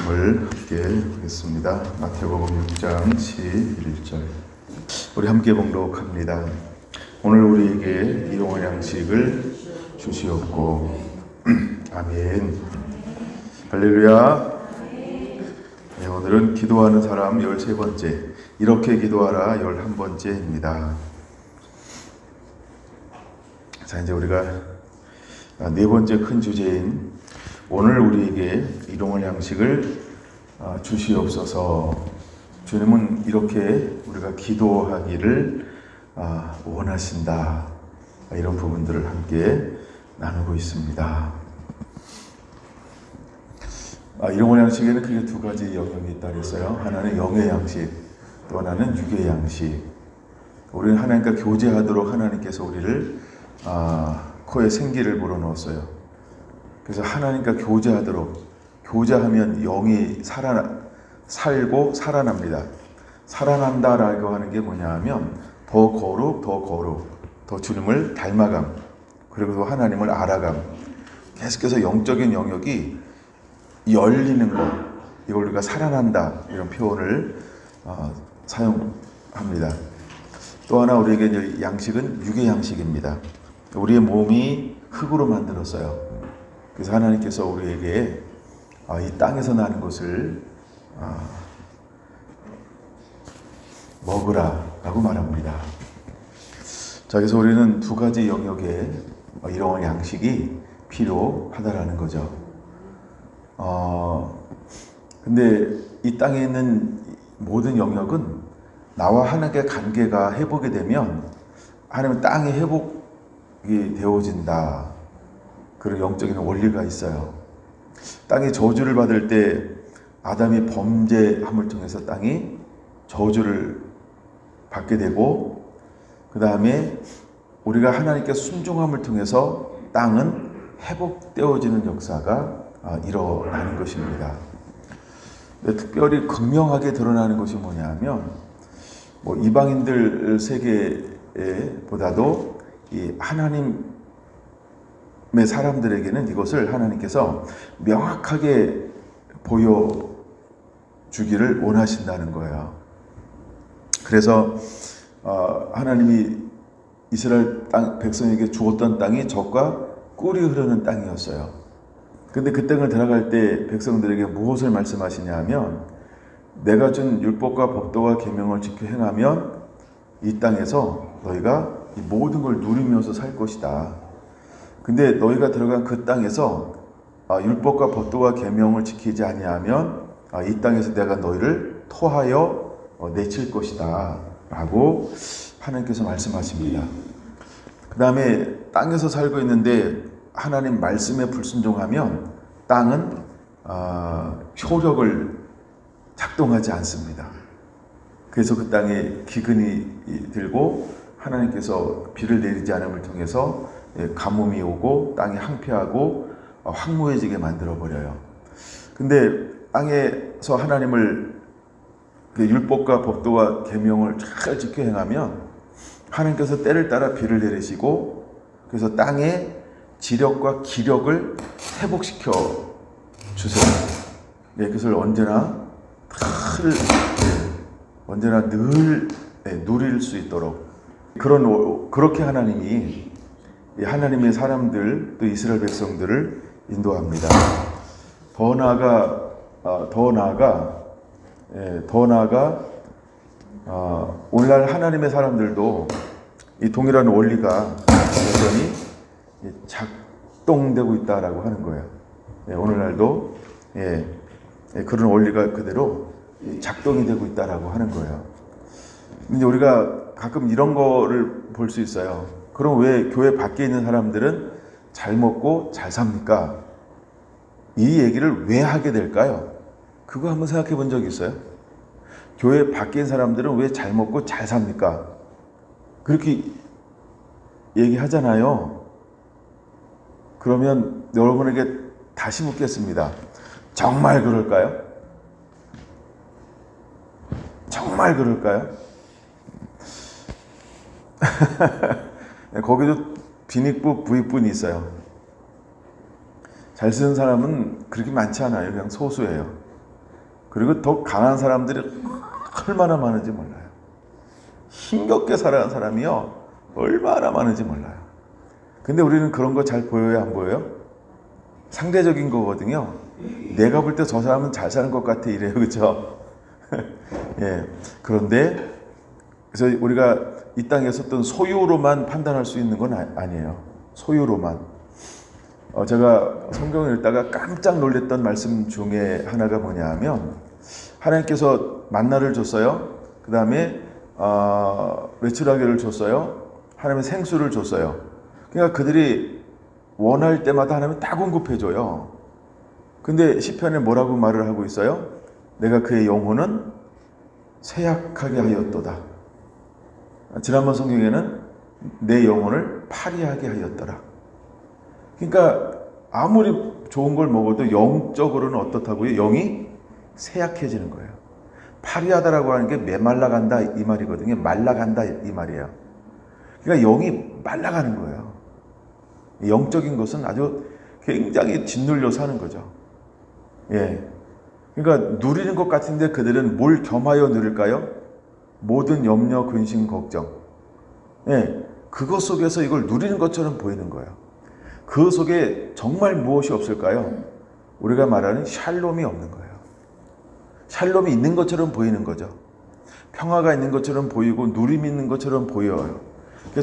말씀을 함께 보겠습니다. 마태복음 6장 11절. 우리 함께 봉독합니다. 오늘 우리에게 일용할 양식을 주시옵고. 아멘. 할렐루야. 네, 오늘은 기도하는 사람 13번째, 이렇게 기도하라 11번째입니다. 자, 이제 우리가 네 번째 큰 주제인 오늘 우리에게 일용할 양식을 주시옵소서. 주님은 이렇게 우리가 기도하기를 원하신다. 이런 부분들을 함께 나누고 있습니다. 일용할 양식에는 크게 두 가지 영역이 있다 그랬어요. 하나는 영의 양식, 또 하나는 육의 양식. 우리는 하나님과 교제하도록 하나님께서 우리를 코에 생기를 불어넣었어요. 그래서 하나님과 교제하도록, 교제하면 영이 살고 살아납니다. 살아난다라고 하는 게 뭐냐 하면 더 거룩, 더 주님을 닮아감, 그리고 또 하나님을 알아감, 계속해서 영적인 영역이 열리는 것, 이걸 우리가 살아난다 이런 표현을 사용합니다. 또 하나 우리에게 이제 양식은 육의 양식입니다. 우리의 몸이 흙으로 만들었어요. 그래서 하나님께서 우리에게 이 땅에서 나는 것을 먹으라라고 말합니다. 자, 그래서 우리는 두 가지 영역에 이런 양식이 필요하다라는 거죠. 근데 이 땅에 있는 모든 영역은 나와 하나님의 관계가 회복이 되면 하나님은 땅이 회복이 되어진다. 그런 영적인 원리가 있어요. 땅이 저주를 받을 때 아담이 범죄함을 통해서 땅이 저주를 받게 되고, 그 다음에 우리가 하나님께 순종함을 통해서 땅은 회복되어지는 역사가 일어나는 것입니다. 특별히 극명하게 드러나는 것이 뭐냐면, 이방인들 세계보다도 이 하나님의 사람들에게는 이것을 하나님께서 명확하게 보여주기를 원하신다는 거예요. 그래서 하나님이 이스라엘 백성에게 주었던 땅이 젖과 꿀이 흐르는 땅이었어요. 근데 그 땅을 들어갈 때 백성들에게 무엇을 말씀하시냐 하면, 내가 준 율법과 법도와 계명을 지켜 행하면 이 땅에서 너희가 이 모든 걸 누리면서 살 것이다. 근데 너희가 들어간 그 땅에서 율법과 법도와 계명을 지키지 아니하면 이 땅에서 내가 너희를 토하여 내칠 것이다 라고 하나님께서 말씀하십니다. 그 다음에 땅에서 살고 있는데 하나님 말씀에 불순종하면 땅은 효력을 작동하지 않습니다. 그래서 그 땅에 기근이 들고 하나님께서 비를 내리지 않음을 통해서 가뭄이 오고 땅이 황폐하고 황무해지게 만들어버려요. 근데 땅에서 하나님을 율법과 법도와 계명을 잘 지켜 행하면 하나님께서 때를 따라 비를 내리시고, 그래서 땅의 지력과 기력을 회복시켜 주세요. 그것을 언제나 늘 누릴 수 있도록 그렇게 하나님이 하나님의 사람들, 또 이스라엘 백성들을 인도합니다. 더 나아가 오늘날 하나님의 사람들도 이 동일한 원리가 여전히 작동되고 있다라고 하는 거예요. 오늘날도 그런 원리가 그대로 작동이 되고 있다라고 하는 거예요. 근데 우리가 가끔 이런 거를 볼 수 있어요. 그럼 왜 교회 밖에 있는 사람들은 잘 먹고 잘 삽니까? 이 얘기를 왜 하게 될까요? 그거 한번 생각해 본 적 있어요? 교회 밖에 있는 사람들은 왜 잘 먹고 잘 삽니까? 그렇게 얘기하잖아요. 그러면 여러분에게 다시 묻겠습니다. 정말 그럴까요? 정말 그럴까요? 거기도 빈익부, 부익분이 있어요. 잘 쓰는 사람은 그렇게 많지 않아요. 그냥 소수예요. 그리고 더 강한 사람들이 얼마나 많은지 몰라요. 힘겹게 살아간 사람이요, 얼마나 많은지 몰라요. 근데 우리는 그런 거 잘 보여요, 안 보여요? 상대적인 거거든요. 내가 볼 때 저 사람은 잘 사는 것 같아, 이래요. 그렇죠? 예. 그런데 그래서 우리가 이 땅에 있었던 소유로만 판단할 수 있는 건 아니에요. 소유로만. 제가 성경을 읽다가 깜짝 놀랐던 말씀 중에 하나가 뭐냐 하면, 하나님께서 만나를 줬어요. 그 다음에 외출하기를 줬어요. 하나님의 생수를 줬어요. 그러니까 그들이 원할 때마다 하나님은 다 공급해줘요. 근데 시편에 뭐라고 말을 하고 있어요? 내가 그의 영혼은 쇠약하게 하였도다. 지난번 성경에는 내 영혼을 파리하게 하였더라. 그러니까 아무리 좋은 걸 먹어도 영적으로는 어떻다고요? 영이 쇠약해지는 거예요. 파리하다라고 하는 게 메말라간다 이 말이거든요. 말라간다 이 말이에요. 그러니까 영이 말라가는 거예요. 영적인 것은 아주 굉장히 짓눌려 사는 거죠. 예. 그러니까 누리는 것 같은데 그들은 뭘 겸하여 누릴까요? 모든 염려, 근심, 걱정. 예. 그것 속에서 이걸 누리는 것처럼 보이는 거예요. 그 속에 정말 무엇이 없을까요? 우리가 말하는 샬롬이 없는 거예요. 샬롬이 있는 것처럼 보이는 거죠. 평화가 있는 것처럼 보이고 누림이 있는 것처럼 보여요.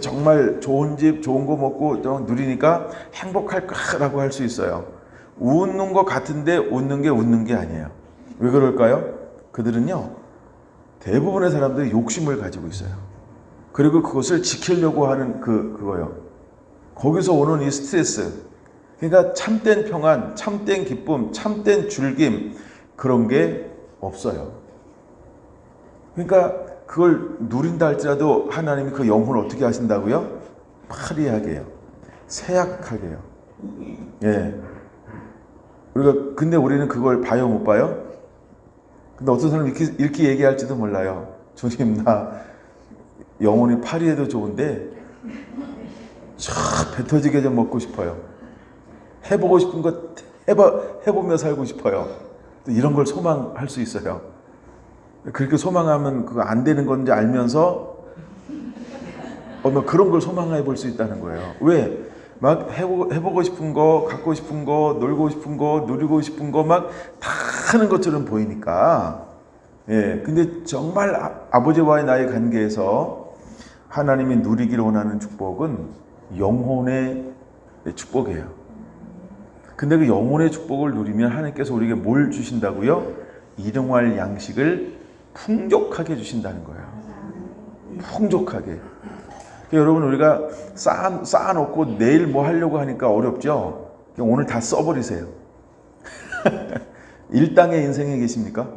정말 좋은 집, 좋은 거 먹고 누리니까 행복할까라고 할 수 있어요. 웃는 것 같은데 웃는 게 아니에요. 왜 그럴까요? 그들은요, 대부분의 사람들이 욕심을 가지고 있어요. 그리고 그것을 지키려고 하는 그거요. 거기서 오는 이 스트레스. 그러니까 참된 평안, 참된 기쁨, 참된 즐김, 그런 게 없어요. 그러니까 그걸 누린다 할지라도 하나님이 그 영혼을 어떻게 하신다고요? 파리하게 해요. 쇠약하게 해요. 예. 근데 우리는 그걸 봐요, 못 봐요? 근데 어떤 사람은 이렇게 얘기할지도 몰라요. 주님, 나 영혼이 파리해도 좋은데 쫙 배 터지게 좀 먹고 싶어요. 해보고 싶은 거 해보며 살고 싶어요. 이런 걸 소망할 수 있어요. 그렇게 소망하면 그거 안 되는 건지 알면서 그런 걸 소망해 볼 수 있다는 거예요. 왜? 막 해보고 싶은 거, 갖고 싶은 거, 놀고 싶은 거, 누리고 싶은 거 막 다 하는 것처럼 보이니까. 예. 근데 정말 아버지와의 나의 관계에서 하나님이 누리기를 원하는 축복은 영혼의 축복이에요. 근데 그 영혼의 축복을 누리면 하나님께서 우리에게 뭘 주신다고요? 일용할 양식을 풍족하게 주신다는 거예요. 풍족하게. 여러분, 우리가 쌓아놓고 내일 뭐 하려고 하니까 어렵죠? 오늘 다 써버리세요. 일당의 인생에 계십니까?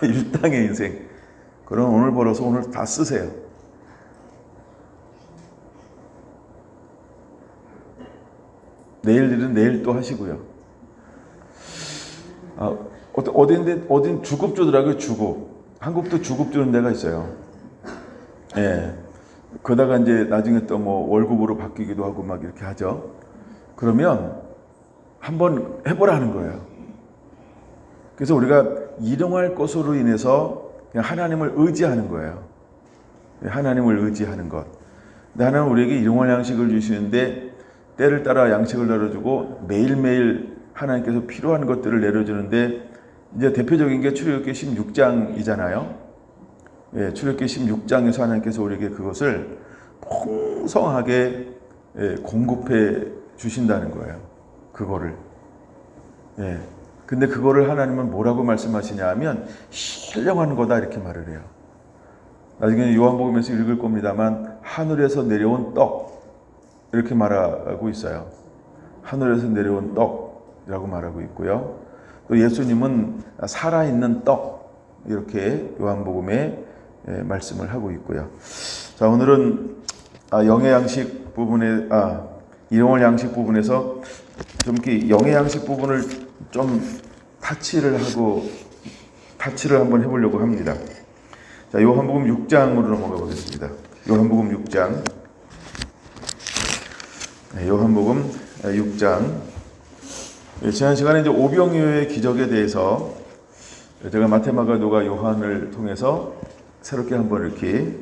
일당의 인생. 그럼 오늘 벌어서 오늘 다 쓰세요. 내일 일은 내일 또 하시고요. 어딘 주급 주더라고요, 주급. 한국도 주급 주는 데가 있어요. 예. 그러다가 이제 나중에 또 뭐 월급으로 바뀌기도 하고 막 이렇게 하죠. 그러면 한번 해보라는 거예요. 그래서 우리가 일용할 것으로 인해서 그냥 하나님을 의지하는 거예요. 하나님을 의지하는 것. 근데 하나님은 우리에게 일용할 양식을 주시는데 때를 따라 양식을 내려주고 매일매일 하나님께서 필요한 것들을 내려주는데, 이제 대표적인 게 출애굽기 16장이잖아요. 예, 출애굽기 16장에서 하나님께서 우리에게 그것을 풍성하게 공급해 주신다는 거예요. 그거를. 예. 근데 그거를 하나님은 뭐라고 말씀하시냐 하면 신령한 거다 이렇게 말을 해요. 나중에 요한복음에서 읽을 겁니다만 하늘에서 내려온 떡 이렇게 말하고 있어요. 하늘에서 내려온 떡이라고 말하고 있고요. 또 예수님은 살아있는 떡 이렇게 요한복음에 말씀을 하고 있고요. 자, 오늘은 영의 양식 부분에 일용할 양식 부분에서 좀 이렇게 영의 양식 부분을 좀 타치를 한번 해보려고 합니다. 자, 요한복음 6장으로 넘어가 보겠습니다. 요한복음 6장. 요한복음 6장. 지난 시간에 이제 오병이어의 기적에 대해서 제가 마테마가 누가 요한을 통해서 새롭게 한번 이렇게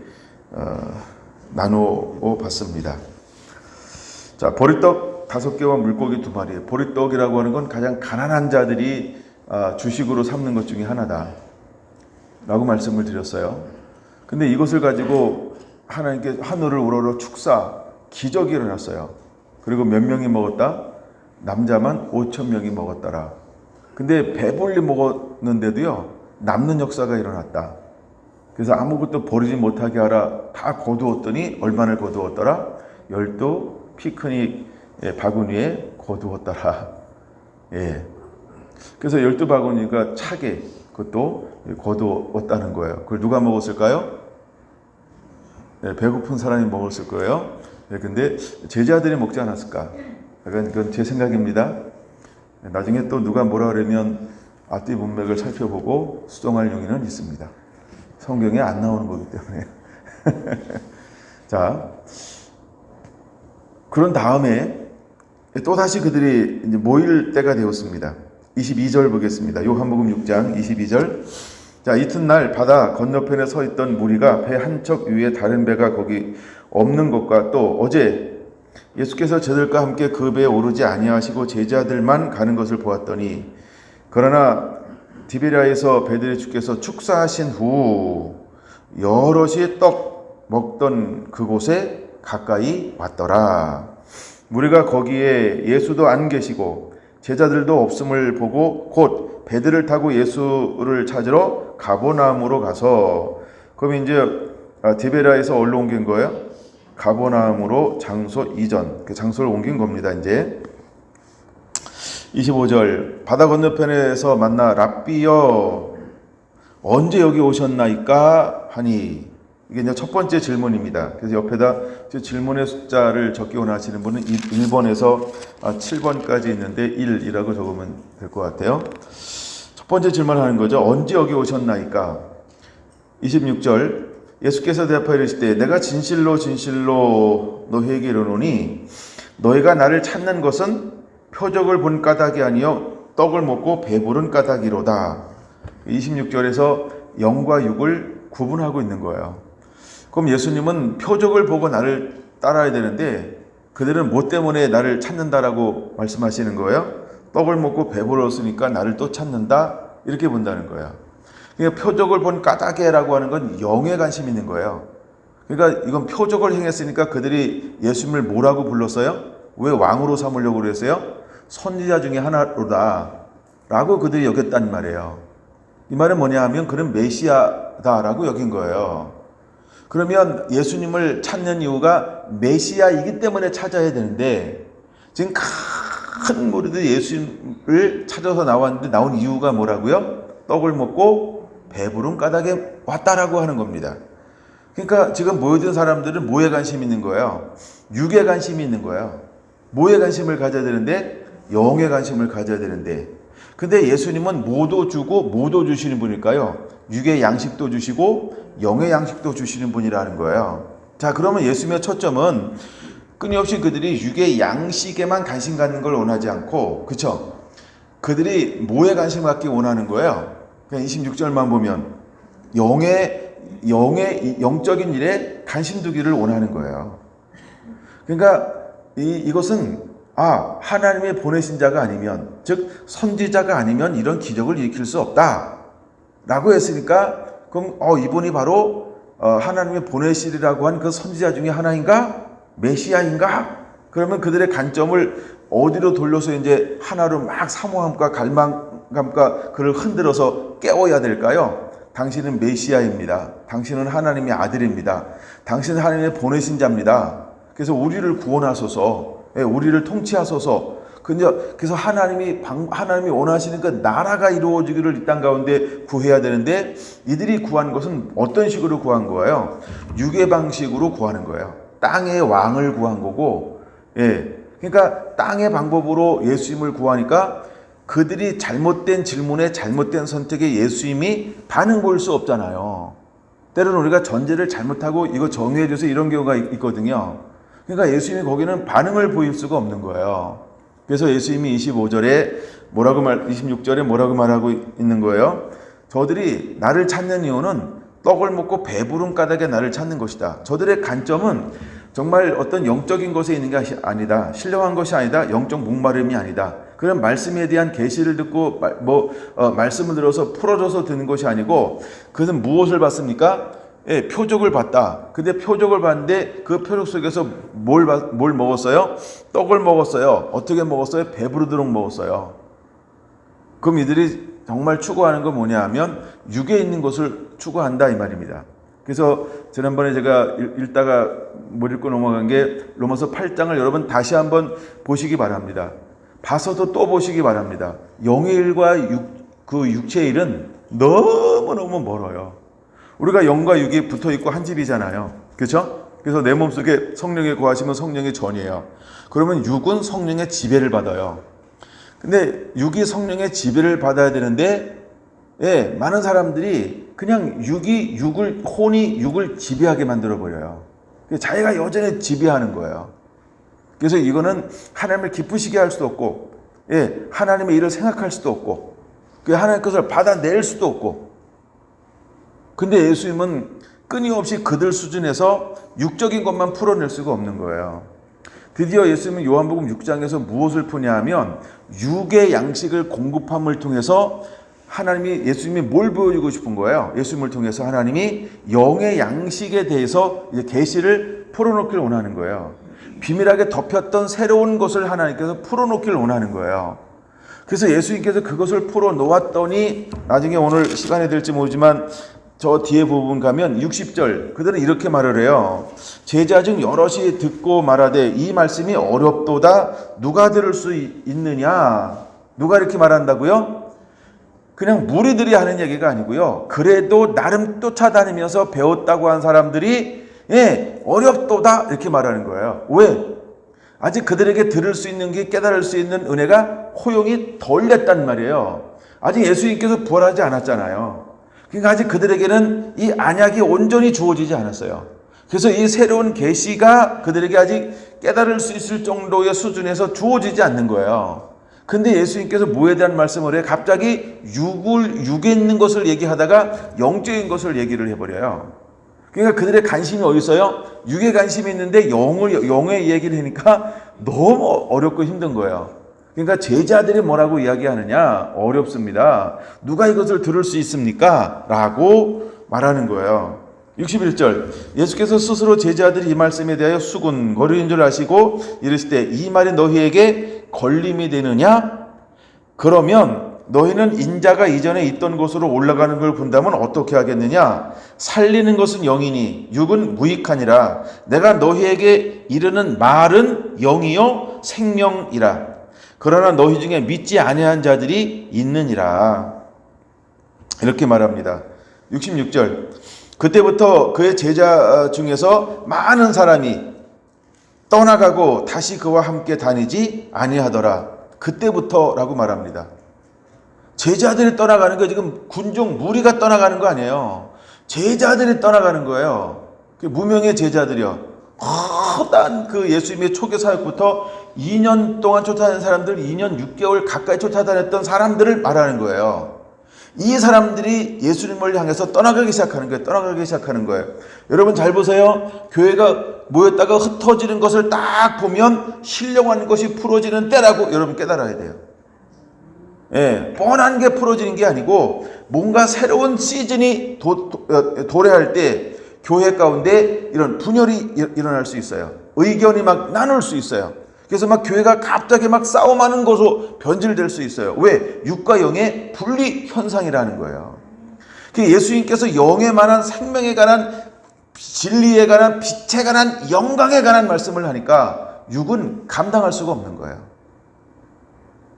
나누어 봤습니다. 자, 보리떡 5개와 물고기 2마리. 보리떡이라고 하는 건 가장 가난한 자들이 주식으로 삼는 것 중에 하나다 라고 말씀을 드렸어요. 근데 이것을 가지고 하나님께 하늘을 우러러 축사, 기적이 일어났어요. 그리고 몇 명이 먹었다? 남자만 5,000명이 먹었더라. 근데 배불리 먹었는데도요, 남는 역사가 일어났다. 그래서 아무것도 버리지 못하게 하라. 다 거두었더니 얼마나 거두었더라? 12 피크닉 바구니에 거두었더라. 예. 그래서 12바구니가 차게 그것도 거두었다는 거예요. 그걸 누가 먹었을까요? 네, 배고픈 사람이 먹었을 거예요. 네, 근데 제자들이 먹지 않았을까? 그건 제 생각입니다. 나중에 또 누가 뭐라 그러면 앞뒤 문맥을 살펴보고 수정할 용의는 있습니다. 성경에 안 나오는 거기 때문에. 자, 그런 다음에 또다시 그들이 이제 모일 때가 되었습니다. 22절 보겠습니다. 요한복음 6장 22절. 자, 이튿날 바다 건너편에 서 있던 무리가 배 한 척 위에 다른 배가 거기 없는 것과 또 어제 예수께서 저들과 함께 그 배에 오르지 아니하시고 제자들만 가는 것을 보았더니, 그러나 디베랴에서 배들의 주께서 축사하신 후 여럿이 떡 먹던 그곳에 가까이 왔더라. 무리가 거기에 예수도 안 계시고 제자들도 없음을 보고 곧 배들을 타고 예수를 찾으러 가버나움으로 가서, 그럼 이제 디베랴에서 어디로 옮긴 거예요? 가버나움으로 장소 이전, 그 장소를 옮긴 겁니다. 이제 25절. 바다 건너편에서 만나 랍비여 언제 여기 오셨나이까 하니, 이게 이제 첫 번째 질문입니다. 그래서 옆에다 질문의 숫자를 적기 원하시는 분은 1번에서 7번까지 있는데 1이라고 적으면 될 것 같아요. 첫 번째 질문하는 거죠. 언제 여기 오셨나이까? 26절. 예수께서 대답하여 이르시되 내가 진실로 진실로 너희에게 이르노니 너희가 나를 찾는 것은 표적을 본 까닭이 아니요 떡을 먹고 배부른 까닭이로다. 26절에서 0과 6을 구분하고 있는 거예요. 그럼 예수님은 표적을 보고 나를 따라야 되는데 그들은 뭐 때문에 나를 찾는다라고 말씀하시는 거예요? 떡을 먹고 배불렀으니까 나를 또 찾는다, 이렇게 본다는 거예요. 그러니까 표적을 본 까닭에라고 하는 건 영에 관심이 있는 거예요. 그러니까 이건 표적을 행했으니까 그들이 예수님을 뭐라고 불렀어요? 왜 왕으로 삼으려고 그랬어요? 선지자 중에 하나로다 라고 그들이 여겼단 말이에요. 이 말은 뭐냐 하면 그는 메시아다라고 여긴 거예요. 그러면 예수님을 찾는 이유가 메시아이기 때문에 찾아야 되는데, 지금 큰 무리들이 예수님을 찾아서 나왔는데 나온 이유가 뭐라고요? 떡을 먹고 배부른 까닭에 왔다라고 하는 겁니다. 그러니까 지금 모여든 사람들은 뭐에 관심이 있는 거예요? 육에 관심이 있는 거예요. 뭐에 관심을 가져야 되는데? 영에 관심을 가져야 되는데, 근데 예수님은 뭐도 주고 뭐도 주시는 분일까요? 육의 양식도 주시고 영의 양식도 주시는 분이라는 거예요. 자, 그러면 예수님의 초점은 끊임없이 그들이 육의 양식에만 관심 갖는 걸 원하지 않고, 그쵸? 그들이 뭐에 관심 갖기 원하는 거예요? 그냥 26절만 보면 영적인 일에 관심 두기를 원하는 거예요. 그러니까 이것은 하나님의 보내신 자가 아니면, 즉 선지자가 아니면 이런 기적을 일으킬 수 없다 라고 했으니까, 그럼 이분이 바로 하나님의 보내시리라고 한 그 선지자 중에 하나인가? 메시아인가? 그러면 그들의 관점을 어디로 돌려서 이제 하나로 막 사모함과 갈망감과 그를 흔들어서 깨워야 될까요? 당신은 메시아입니다. 당신은 하나님의 아들입니다. 당신은 하나님의 보내신 자입니다. 그래서 우리를 구원하소서, 우리를 통치하소서. 그래서 하나님이 원하시는 그 나라가 이루어지기를 이 땅 가운데 구해야 되는데, 이들이 구한 것은 어떤 식으로 구한 거예요? 육의 방식으로 구하는 거예요. 땅의 왕을 구한 거고, 그러니까 땅의 방법으로 예수님을 구하니까 그들이 잘못된 질문에 잘못된 선택에 예수님이 반응 보일 수 없잖아요. 때로는 우리가 전제를 잘못하고 이거 정리해 줘서 이런 경우가 있거든요. 그러니까 예수님이 거기는 반응을 보일 수가 없는 거예요. 그래서 예수님이 26절에 뭐라고 말하고 있는 거예요? 저들이 나를 찾는 이유는 떡을 먹고 배부른 까닭에 나를 찾는 것이다. 저들의 관점은 정말 어떤 영적인 것에 있는 것이 아니다. 신령한 것이 아니다. 영적 목마름이 아니다. 그런 말씀에 대한 계시를 듣고 말씀을 들어서 풀어줘서 듣는 것이 아니고 그것은 무엇을 봤습니까? 예, 표적을 봤다. 근데 표적을 봤는데 그 표적 속에서 뭘 먹었어요? 떡을 먹었어요. 어떻게 먹었어요? 배부르도록 먹었어요. 그럼 이들이 정말 추구하는 건 뭐냐 하면 육에 있는 것을 추구한다 이 말입니다. 그래서 지난번에 제가 읽다가 못 읽고 넘어간 게 로마서 8장을 여러분 다시 한번 보시기 바랍니다. 봐서도 또 보시기 바랍니다. 영의 일과 그 육체의 일은 너무너무 멀어요. 우리가 영과 육이 붙어있고 한 집이잖아요. 그렇죠? 그래서 내 몸속에 성령이 거하시면 성령의 전이에요. 그러면 육은 성령의 지배를 받아요. 근데 육이 성령의 지배를 받아야 되는데 예, 많은 사람들이 그냥 혼이 육을 지배하게 만들어 버려요. 자기가 여전히 지배하는 거예요. 그래서 이거는 하나님을 기쁘시게 할 수도 없고, 예, 하나님의 일을 생각할 수도 없고, 하나님의 것을 받아낼 수도 없고. 근데 예수님은 끊임없이 그들 수준에서 육적인 것만 풀어낼 수가 없는 거예요. 드디어 예수님은 요한복음 6장에서 무엇을 푸냐 하면 육의 양식을 공급함을 통해서 예수님이 뭘 보여주고 싶은 거예요? 예수님을 통해서 하나님이 영의 양식에 대해서 이제 계시를 풀어놓기를 원하는 거예요. 비밀하게 덮였던 새로운 것을 하나님께서 풀어놓기를 원하는 거예요. 그래서 예수님께서 그것을 풀어놓았더니 나중에 오늘 시간이 될지 모르지만 저 뒤에 부분 가면 60절 그들은 이렇게 말을 해요. 제자 중 여럿이 듣고 말하되 이 말씀이 어렵도다 누가 들을 수 있느냐. 누가 이렇게 말한다고요? 그냥 무리들이 하는 얘기가 아니고요. 그래도 나름 쫓아다니면서 배웠다고 한 사람들이 어렵도다 이렇게 말하는 거예요. 왜? 아직 그들에게 들을 수 있는 게 깨달을 수 있는 은혜가 호용이 덜 됐단 말이에요. 아직 예수님께서 부활하지 않았잖아요. 그러니까 아직 그들에게는 이 안약이 온전히 주어지지 않았어요. 그래서 이 새로운 계시가 그들에게 아직 깨달을 수 있을 정도의 수준에서 주어지지 않는 거예요. 근데 예수님께서 뭐에 대한 말씀을 해요? 갑자기 육에 있는 것을 얘기하다가 영적인 것을 얘기를 해버려요. 그러니까 그들의 관심이 어디 있어요? 육에 관심이 있는데 영의 얘기를 하니까 너무 어렵고 힘든 거예요. 그러니까 제자들이 뭐라고 이야기하느냐? 어렵습니다. 누가 이것을 들을 수 있습니까? 라고 말하는 거예요. 61절 예수께서 스스로 제자들이 이 말씀에 대하여 수군거리는 줄 아시고 이르시되 이 말이 너희에게 걸림이 되느냐? 그러면 너희는 인자가 이전에 있던 곳으로 올라가는 걸 본다면 어떻게 하겠느냐? 살리는 것은 영이니 육은 무익하니라. 내가 너희에게 이르는 말은 영이요 생명이라. 그러나 너희 중에 믿지 아니한 자들이 있느니라. 이렇게 말합니다. 66절 그때부터 그의 제자 중에서 많은 사람이 떠나가고 다시 그와 함께 다니지 아니하더라. 그때부터라고 말합니다. 제자들이 떠나가는 거 지금 군중 무리가 떠나가는 거 아니에요. 제자들이 떠나가는 거예요. 무명의 제자들이요. 허다한 그 예수님의 초기 사역부터 2년 동안 쫓아다니는 사람들, 2년 6개월 가까이 쫓아다녔던 사람들을 말하는 거예요. 이 사람들이 예수님을 향해서 떠나가기 시작하는 거예요. 여러분 잘 보세요. 교회가 모였다가 흩어지는 것을 딱 보면 신령한 것이 풀어지는 때라고 여러분 깨달아야 돼요. 예, 뻔한 게 풀어지는 게 아니고 뭔가 새로운 시즌이 도래할 때 교회 가운데 이런 분열이 일어날 수 있어요. 의견이 막 나눌 수 있어요. 그래서 막 교회가 갑자기 막 싸움하는 것으로 변질될 수 있어요. 왜? 육과 영의 분리 현상이라는 거예요. 예수님께서 영에 관한 생명에 관한 진리에 관한 빛에 관한 영광에 관한 말씀을 하니까 육은 감당할 수가 없는 거예요.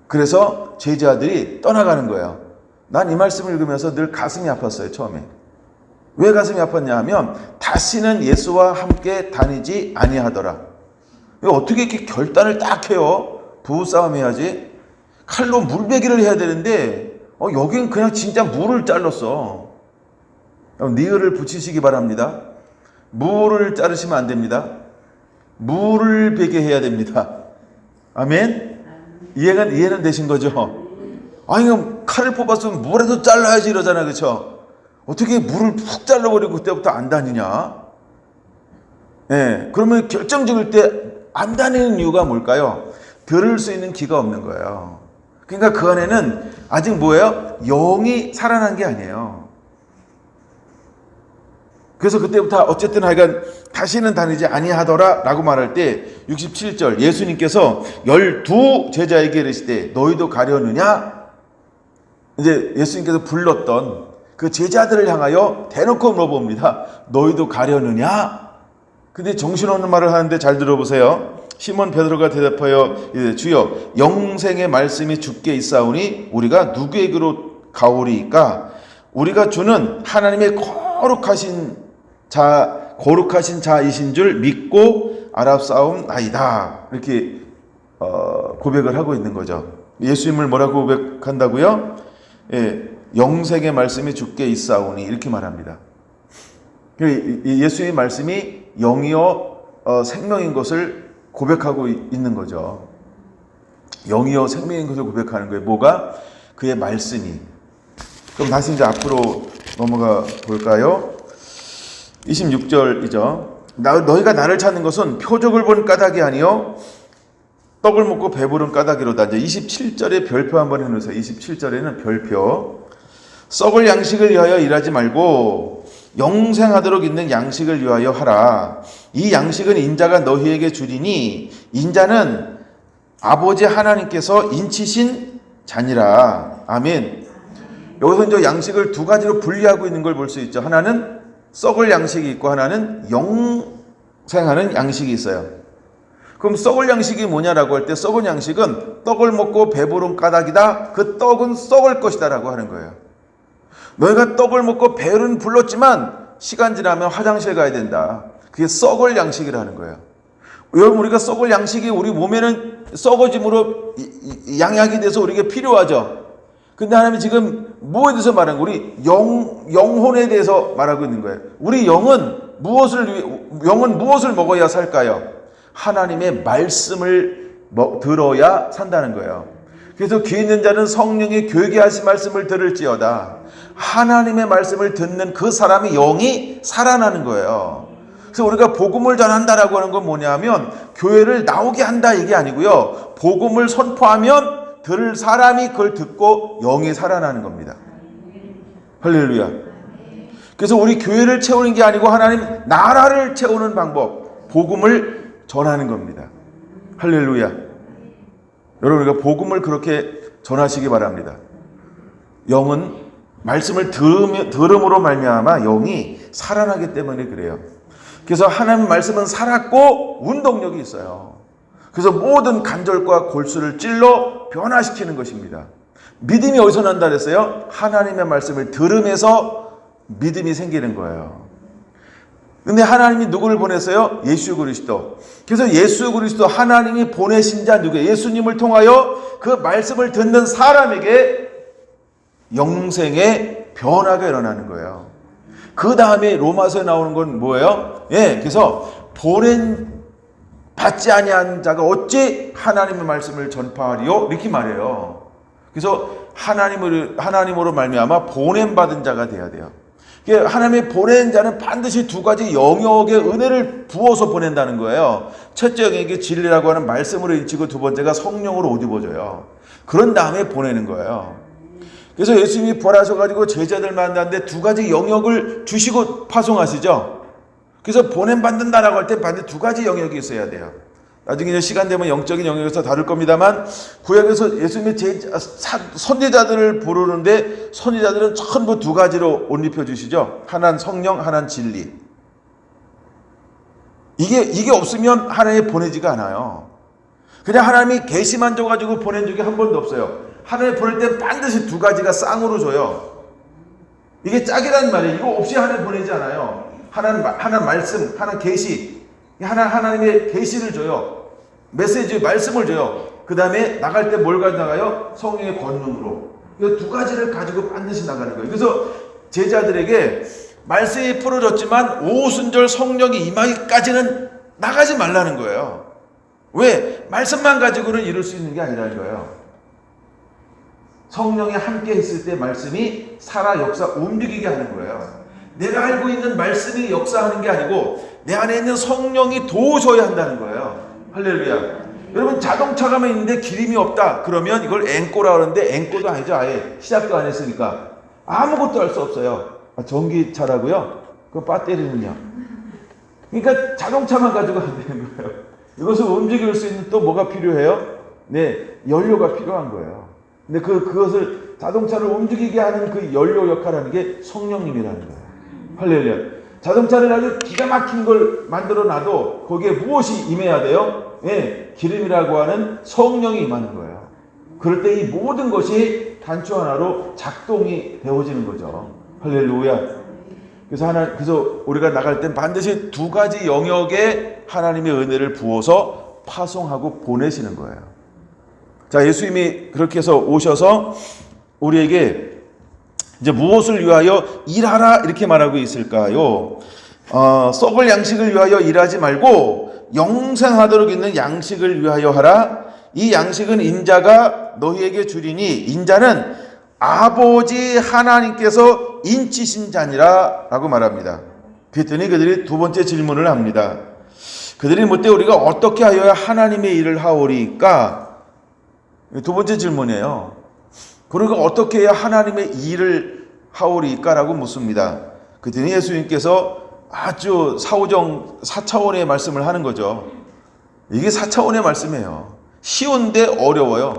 그래서 제자들이 떠나가는 거예요. 난 이 말씀을 읽으면서 늘 가슴이 아팠어요. 처음에. 왜 가슴이 아팠냐 하면 다시는 예수와 함께 다니지 아니하더라. 어떻게 이렇게 결단을 딱 해요? 부부싸움 해야지. 칼로 물베기를 해야 되는데 여기는 그냥 진짜 물을 잘랐어. 니을을 붙이시기 바랍니다. 물을 자르시면 안 됩니다. 물을 베게 해야 됩니다. 아멘? 이해는 되신 거죠? 아니 그럼 칼을 뽑았으면 물에도 잘라야지 이러잖아, 그렇죠? 어떻게 물을 푹 잘라버리고 그때부터 안 다니냐? 예, 그러면 결정적일 때 안 다니는 이유가 뭘까요? 들을 수 있는 귀가 없는 거예요. 그러니까 그 안에는 아직 뭐예요? 영이 살아난 게 아니에요. 그래서 그때부터 어쨌든 하여간 다시는 다니지 아니하더라 라고 말할 때 67절 예수님께서 12 제자에게 이르시되 너희도 가려느냐? 이제 예수님께서 불렀던 그 제자들을 향하여 대놓고 물어봅니다. 너희도 가려느냐? 근데 정신없는 말을 하는데 잘 들어보세요. 시몬 베드로가 대답하여 주여 영생의 말씀이 주께 있사오니 우리가 누구에게로 가오리이까? 우리가 주는 하나님의 거룩하신 자이신 줄 믿고 알았사옵나이다. 이렇게 고백을 하고 있는 거죠. 예수님을 뭐라고 고백한다고요? 예, 영생의 말씀이 주께 있사오니 이렇게 말합니다. 예수의 말씀이 영이요 생명인 것을 고백하고 있는 거죠. 영이요 생명인 것을 고백하는 거예요. 뭐가? 그의 말씀이. 그럼 다시 이제 앞으로 넘어가 볼까요? 26절이죠. 너희가 나를 찾는 것은 표적을 본 까닭이 아니요 떡을 먹고 배부른 까닭이로다. 이제 27절에 별표 한번 해놓으세요. 27절에는 별표. 썩을 양식을 위하여 일하지 말고 영생하도록 있는 양식을 위하여 하라. 이 양식은 인자가 너희에게 주리니 인자는 아버지 하나님께서 인치신 자니라. 아멘. 여기서 이제 양식을 두 가지로 분리하고 있는 걸 볼 수 있죠. 하나는 썩을 양식이 있고 하나는 영생하는 양식이 있어요. 그럼 썩을 양식이 뭐냐라고 할 때 썩은 양식은 떡을 먹고 배부른 까닭이다. 그 떡은 썩을 것이다 라고 하는 거예요. 너희가 떡을 먹고 배는 불렀지만 시간 지나면 화장실 가야 된다. 그게 썩을 양식이라는 거예요. 여러분 우리가 썩을 양식이 우리 몸에는 썩어짐으로 양약이 돼서 우리에게 필요하죠. 근데 하나님이 지금 뭐에 대해서 말하는 거예요? 우리 영혼에 대해서 말하고 있는 거예요. 우리 영은 무엇을 먹어야 살까요? 하나님의 말씀을 들어야 산다는 거예요. 그래서 귀 있는 자는 성령이 교회게 하신 말씀을 들을지어다. 하나님의 말씀을 듣는 그 사람의 영이 살아나는 거예요. 그래서 우리가 복음을 전한다라고 하는 건 뭐냐면 교회를 나오게 한다 이게 아니고요. 복음을 선포하면 들을 사람이 그걸 듣고 영이 살아나는 겁니다. 할렐루야. 그래서 우리 교회를 채우는 게 아니고 하나님 나라를 채우는 방법, 복음을 전하는 겁니다. 할렐루야. 여러분 우리가 복음을 그렇게 전하시기 바랍니다. 영은 말씀을 들음으로 말미암아 영이 살아나기 때문에 그래요. 그래서 하나님 말씀은 살았고 운동력이 있어요. 그래서 모든 간절과 골수를 찔러 변화시키는 것입니다. 믿음이 어디서 난다 그랬어요? 하나님의 말씀을 들으면서 믿음이 생기는 거예요. 근데 하나님이 누구를 보냈어요? 예수 그리스도. 그래서 예수 그리스도 하나님이 보내신 자 누구예요? 예수님을 통하여 그 말씀을 듣는 사람에게 영생의 변화가 일어나는 거예요. 그 다음에 로마서에 나오는 건 뭐예요? 예, 그래서 받지 아니한 자가 어찌 하나님의 말씀을 전파하리요? 이렇게 말해요. 그래서 하나님으로 말미암아 보냄받은 자가 돼야 돼요. 하나님의 보낸 자는 반드시 두 가지 영역의 은혜를 부어서 보낸다는 거예요. 첫째 영역이 진리라고 하는 말씀으로 일치고 두 번째가 성령으로 옷 입어줘요. 그런 다음에 보내는 거예요. 그래서 예수님이 부활하셔가지고 제자들 만났는데 두 가지 영역을 주시고 파송하시죠. 그래서 보냄받는다라고 할 때 반드시 두 가지 영역이 있어야 돼요. 나중에 이제 시간 되면 영적인 영역에서 다룰 겁니다만 구약에서 예수님의 선지자들을 부르는데 선지자들은 전부 두 가지로 옷 입혀주시죠. 하나는 성령, 하나는 진리. 이게 없으면 하나님이 보내지가 않아요. 그냥 하나님이 계시만 줘가지고 보낸 적이 한 번도 없어요. 하나님 보낼 때 반드시 두 가지가 쌍으로 줘요. 이게 짝이라는 말이에요. 이거 없이 하나님 보내지 않아요. 하나는 말씀, 하나는 계시, 하나님의 계시를 줘요. 메시지, 말씀을 줘요. 그 다음에 나갈 때 뭘 가지고 나가요? 성령의 권능으로. 이 두 가지를 가지고 반드시 나가는 거예요. 그래서 제자들에게 말씀이 풀어졌지만 오순절 성령이 임하기까지는 나가지 말라는 거예요. 왜? 말씀만 가지고는 이룰 수 있는 게 아니라는 거예요. 성령이 함께 했을 때 말씀이 살아 역사 움직이게 하는 거예요. 내가 알고 있는 말씀이 역사하는 게 아니고 내 안에 있는 성령이 도우셔야 한다는 거예요. 할렐루야. 여러분 자동차가 있는데 기름이 없다 그러면 이걸 앵꼬라 그러는데 앵꼬도 아니죠. 아예 시작도 안 했으니까 아무것도 할 수 없어요. 전기차라고요? 그 배터리는요? 그러니까 자동차만 가지고 안 되는 거예요. 이것을 움직일 수 있는 또 뭐가 필요해요? 네, 연료가 필요한 거예요. 근데 그것을 자동차를 움직이게 하는 그 연료 역할을 하는 게 성령님이라는 거예요. 할렐루야. 자동차를 아주 기가 막힌 걸 만들어 놔도 거기에 무엇이 임해야 돼요? 네, 기름이라고 하는 성령이 임하는 거예요. 그럴 때 이 모든 것이 단추 하나로 작동이 되어지는 거죠. 할렐루야. 그래서 우리가 나갈 땐 반드시 두 가지 영역에 하나님의 은혜를 부어서 파송하고 보내시는 거예요. 자, 예수님이 그렇게 해서 오셔서 우리에게 이제 무엇을 위하여 일하라 이렇게 말하고 있을까요? 썩을 양식을 위하여 일하지 말고 영생하도록 있는 양식을 위하여 하라. 이 양식은 인자가 너희에게 주리니 인자는 아버지 하나님께서 인치신 자니라 라고 말합니다. 그랬더니 그들이 두 번째 질문을 합니다. 그들이 묻되 우리가 어떻게 하여야 하나님의 일을 하오리까? 두 번째 질문이에요. 그러니까 어떻게 해야 하나님의 일을 하오리까? 라고 묻습니다. 그랬더니 예수님께서 아주 사오정 4차원의 말씀을 하는 거죠. 이게 4차원의 말씀이에요. 쉬운데 어려워요.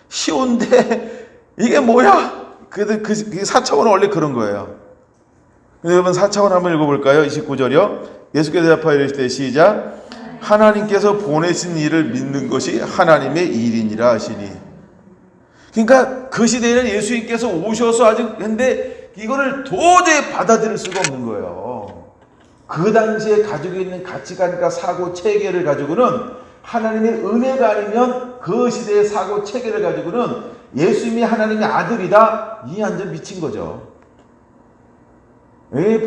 쉬운데 이게 뭐야? 그게 4차원은 원래 그런 거예요. 여러분 4차원 한번 읽어볼까요? 29절이요. 예수께서 대답하여 이르시되 시작. 하나님께서 보내신 일을 믿는 것이 하나님의 일이니라 하시니. 그러니까 그 시대에는 예수님께서 오셔서 아주 근데 이거를 도저히 받아들일 수가 없는 거예요. 그 당시에 가지고 있는 가치관과 사고 체계를 가지고는 하나님의 은혜가 아니면 그 시대의 사고 체계를 가지고는 예수님이 하나님의 아들이다 이 완전 미친 거죠.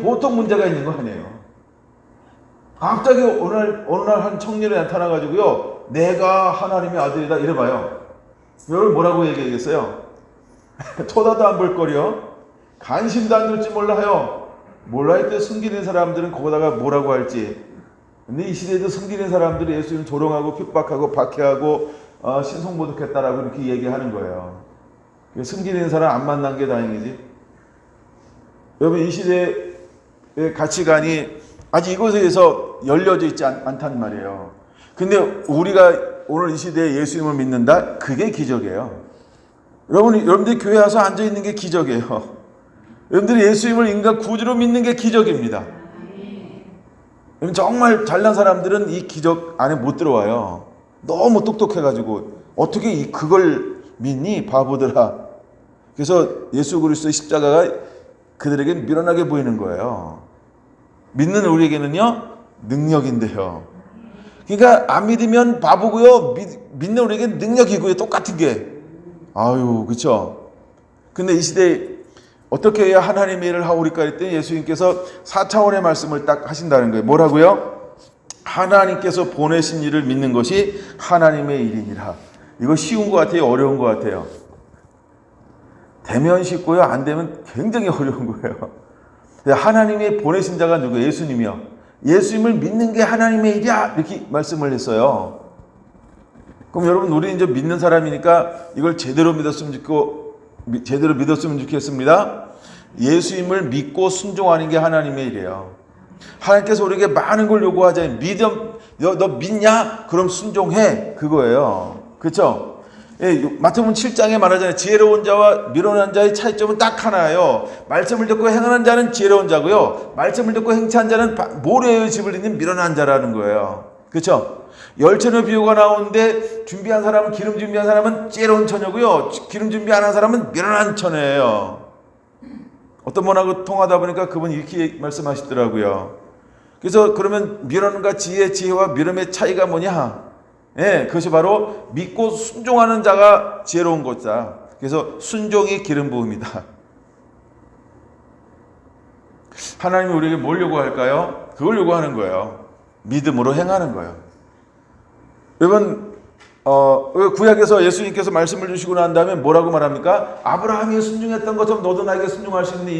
보통 문제가 있는 거 아니에요. 갑자기 어느 날 한 청년이 나타나가지고요 내가 하나님의 아들이다 이래봐요. 여러분 뭐라고 얘기하겠어요? 쳐다도 안 볼 거리요. 관심도 안 둘지 몰라요. 몰라할 때 숨기는 사람들은 거기다가 뭐라고 할지. 근데 이 시대에도 숨기는 사람들이 예수님 조롱하고 핍박하고 박해하고 신성모독했다라고 이렇게 얘기하는 거예요. 숨기는 사람 안 만난 게 다행이지. 여러분 이 시대의 가치관이 아직 이곳에서 열려져 있지 않단 말이에요. 근데 우리가 오늘 이 시대에 예수님을 믿는다? 그게 기적이에요. 여러분들이 교회 와서 앉아있는 게 기적이에요. 여러분들이 예수님을 인간 구주로 믿는 게 기적입니다. 정말 잘난 사람들은 이 기적 안에 못 들어와요. 너무 똑똑해가지고 어떻게 그걸 믿니 바보들아. 그래서 예수 그리스도의 십자가가 그들에게 미련하게 보이는 거예요. 믿는 우리에게는요 능력인데요. 그러니까 안 믿으면 바보고요 믿는 우리에게 능력이고요. 똑같은 게. 아유 그렇죠. 근데 이 시대에 어떻게 해야 하나님의 일을 하오리까 했더니 예수님께서 4차원의 말씀을 딱 하신다는 거예요. 뭐라고요? 하나님께서 보내신 일을 믿는 것이 하나님의 일이니라. 이거 쉬운 것 같아요? 어려운 것 같아요? 되면 쉽고요. 안 되면 굉장히 어려운 거예요. 하나님이 보내신 자가 누구예요? 예수님이요. 예수님을 믿는 게 하나님의 일이야. 이렇게 말씀을 했어요. 그럼 여러분 우리 이제 믿는 사람이니까 이걸 제대로 믿었으면 좋겠습니다. 예수님을 믿고 순종하는 게 하나님의 일이에요. 하나님께서 우리에게 많은 걸 요구하잖아요. 너 믿냐? 그럼 순종해. 그거예요. 그렇죠? 마태복음 7장에 말하잖아요. 지혜로운 자와 미련한 자의 차이점은 딱 하나예요. 말씀을 듣고 행하는 자는 지혜로운 자고요. 말씀을 듣고 행치한 자는 모래의 집을 짓는 미련한 자라는 거예요. 그렇죠? 열처녀 비유가 나오는데 준비한 사람은 기름 준비한 사람은 지혜로운 처녀고요. 기름 준비 안 한 사람은 미련한 처녀예요. 어떤 분하고 통하다 보니까 그분이 이렇게 말씀하시더라고요. 그래서 그러면 미련과 지혜와 미련의 차이가 뭐냐? 그것이 바로 믿고 순종하는 자가 지혜로운 것이다. 그래서 순종이 기름 부음이다. 하나님이 우리에게 뭘 요구할까요? 그걸 요구하는 거예요. 믿음으로 행하는 거예요. 여러분 구약에서 예수님께서 말씀을 주시고 난 다음에 뭐라고 말합니까? 아브라함이 순종했던 것처럼 너도 나에게 순종할 수 있는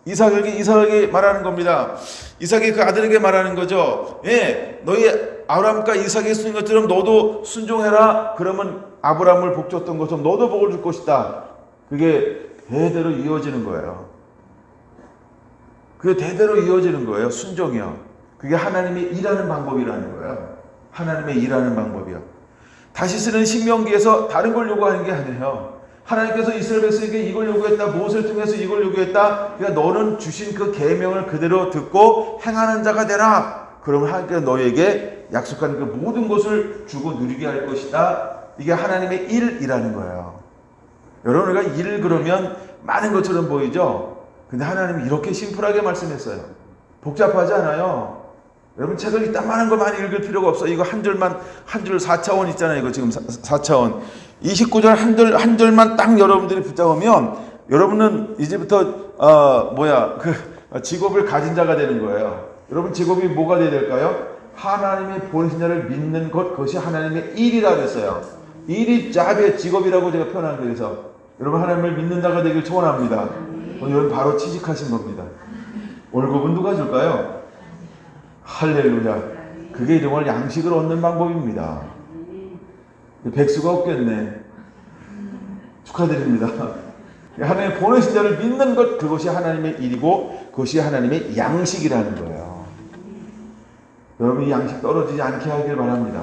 이삭에게 말하는 겁니다. 이삭이 그 아들에게 말하는 거죠. 예, 너희 아브라함과 이삭이 순종한 것처럼 너도 순종해라. 그러면 아브라함을 복 줬던 것처럼 너도 복을 줄 것이다. 그게 대대로 이어지는 거예요. 그게 대대로 이어지는 거예요. 순종이요. 그게 하나님의 일하는 방법이라는 거예요. 하나님의 일하는 방법이요. 다시 쓰는 신명기에서 다른 걸 요구하는 게 아니에요. 하나님께서 이스라엘 백성에게 이걸 요구했다. 모세를 통해서 이걸 요구했다. 그러니까 너는 주신 그 계명을 그대로 듣고 행하는 자가 되라. 그러면 하나님께서 너에게 약속한 그 모든 것을 주고 누리게 할 것이다. 이게 하나님의 일이라는 거예요. 여러분, 우리가 일 그러면 많은 것처럼 보이죠? 근데 하나님이 이렇게 심플하게 말씀했어요. 복잡하지 않아요. 여러분, 책을 이따만한 거 많이 읽을 필요가 없어요. 이거 한 줄 4차원 있잖아요. 이거 지금 4차원. 29절 한 절만 딱 여러분들이 붙잡으면 여러분은 이제부터 그 직업을 가진 자가 되는 거예요. 여러분, 직업이 뭐가 돼야 될까요? 하나님의 보내신 자를 믿는 것, 그것이 하나님의 일이라고 했어요. 일이 잡의 직업이라고 제가 표현한 거에서 여러분, 하나님을 믿는 자가 되길 소원합니다. 오늘 여러분 바로 취직하신 겁니다. 월급은 누가 줄까요? 할렐루야. 그게 정말 양식을 얻는 방법입니다. 백수가 없겠네. 축하드립니다. 하나님의 보내신 자를 믿는 것, 그것이 하나님의 일이고 그것이 하나님의 양식이라는 거예요. 여러분, 이 양식 떨어지지 않게 하길 바랍니다.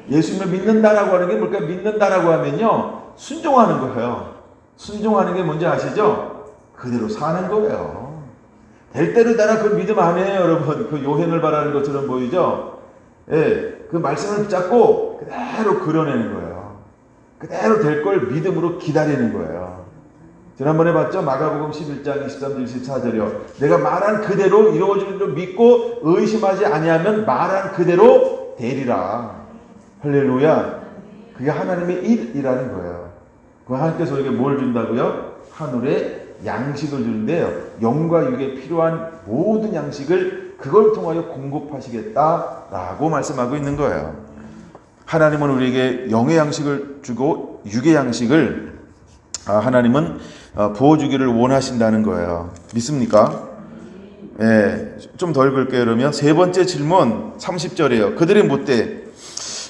예수님을 믿는다라고 하는 게 뭘까요? 믿는다라고 하면요, 순종하는 거예요. 순종하는 게 뭔지 아시죠? 그대로 사는 거예요. 될 대로 따라 그 믿음 안에 여러분, 그 요행을 바라는 것처럼 보이죠? 예, 그 말씀을 붙잡고 그대로 그려내는 거예요. 그대로 될 걸 믿음으로 기다리는 거예요. 지난번에 봤죠? 마가복음 11장 23절 24절이요. 내가 말한 그대로 이루어지는 줄 믿고 의심하지 아니하면 말한 그대로 되리라. 할렐루야. 그게 하나님의 일이라는 거예요. 그 하나님께서 우리에게 뭘 준다고요? 하늘에 양식을 주는데요. 영과 육에 필요한 모든 양식을 그걸 통하여 공급하시겠다라고 말씀하고 있는 거예요. 하나님은 우리에게 영의 양식을 주고 육의 양식을 하나님은 부어주기를 원하신다는 거예요. 믿습니까? 예, 좀 더 읽을게요. 그러면 세 번째 질문 30절이에요. 그들이 묻되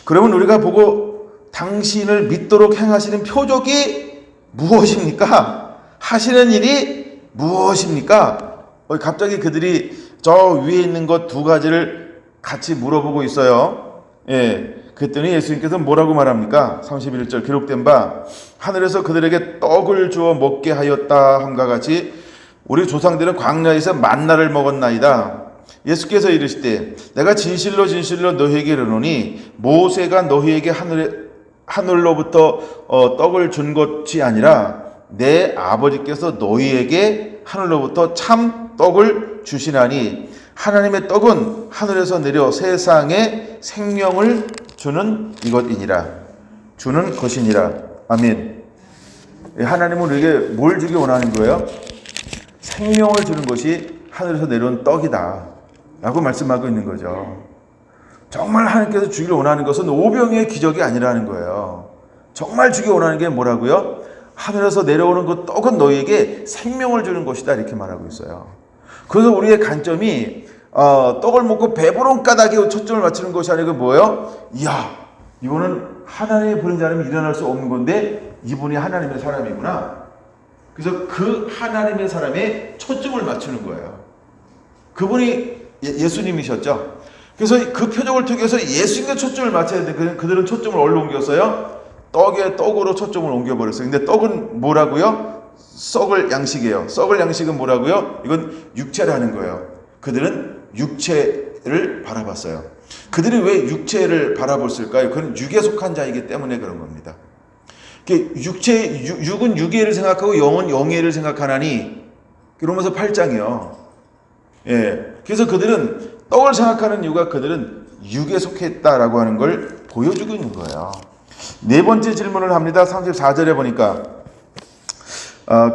그러면 우리가 보고 당신을 믿도록 행하시는 표적이 무엇입니까? 하시는 일이 무엇입니까? 갑자기 그들이 저 위에 있는 것 두 가지를 같이 물어보고 있어요. 예, 그랬더니 예수님께서 뭐라고 말합니까? 31절 기록된 바 하늘에서 그들에게 떡을 주어 먹게 하였다 함과 같이 우리 조상들은 광야에서 만나를 먹었나이다. 예수께서 이르시되 내가 진실로 너희에게 이르노니 모세가 너희에게 하늘로부터 떡을 준 것이 아니라 내 아버지께서 너희에게 하늘로부터 참 떡을 주시나니 하나님의 떡은 하늘에서 내려 세상에 생명을 주는 것이니라. 아멘. 하나님은 우리에게 뭘 주기 원하는 거예요? 생명을 주는 것이 하늘에서 내려온 떡이다 라고 말씀하고 있는 거죠. 정말 하나님께서 주기를 원하는 것은 오병이의 기적이 아니라는 거예요. 정말 주기 원하는 게 뭐라고요? 하늘에서 내려오는 그 떡은 너희에게 생명을 주는 것이다 이렇게 말하고 있어요. 그래서 우리의 관점이 떡을 먹고 배부른 까닭에 초점을 맞추는 것이 아니고 뭐예요? 이야, 이거는 하나님의 보낸 자라면 일어날 수 없는 건데 이분이 하나님의 사람이구나. 그래서 그 하나님의 사람에 초점을 맞추는 거예요. 그분이 예수님이셨죠. 그래서 그 표적을 통해서 예수님께 초점을 맞춰야 되는데 그들은 초점을 어디로 옮겼어요? 떡으로 초점을 옮겨버렸어요. 근데 떡은 뭐라고요? 썩을 양식이에요. 썩을 양식은 뭐라고요? 이건 육체라는 거예요. 그들은 육체를 바라봤어요. 그들이 왜 육체를 바라봤을까요? 그건 육에 속한 자이기 때문에 그런 겁니다. 육은 육의를 생각하고 영은 영의를 생각하나니 로마서 8장이요. 예. 그래서 그들은 떡을 생각하는 이유가 그들은 육에 속했다라고 하는 걸 보여주고 있는 거예요. 네 번째 질문을 합니다. 34절에 보니까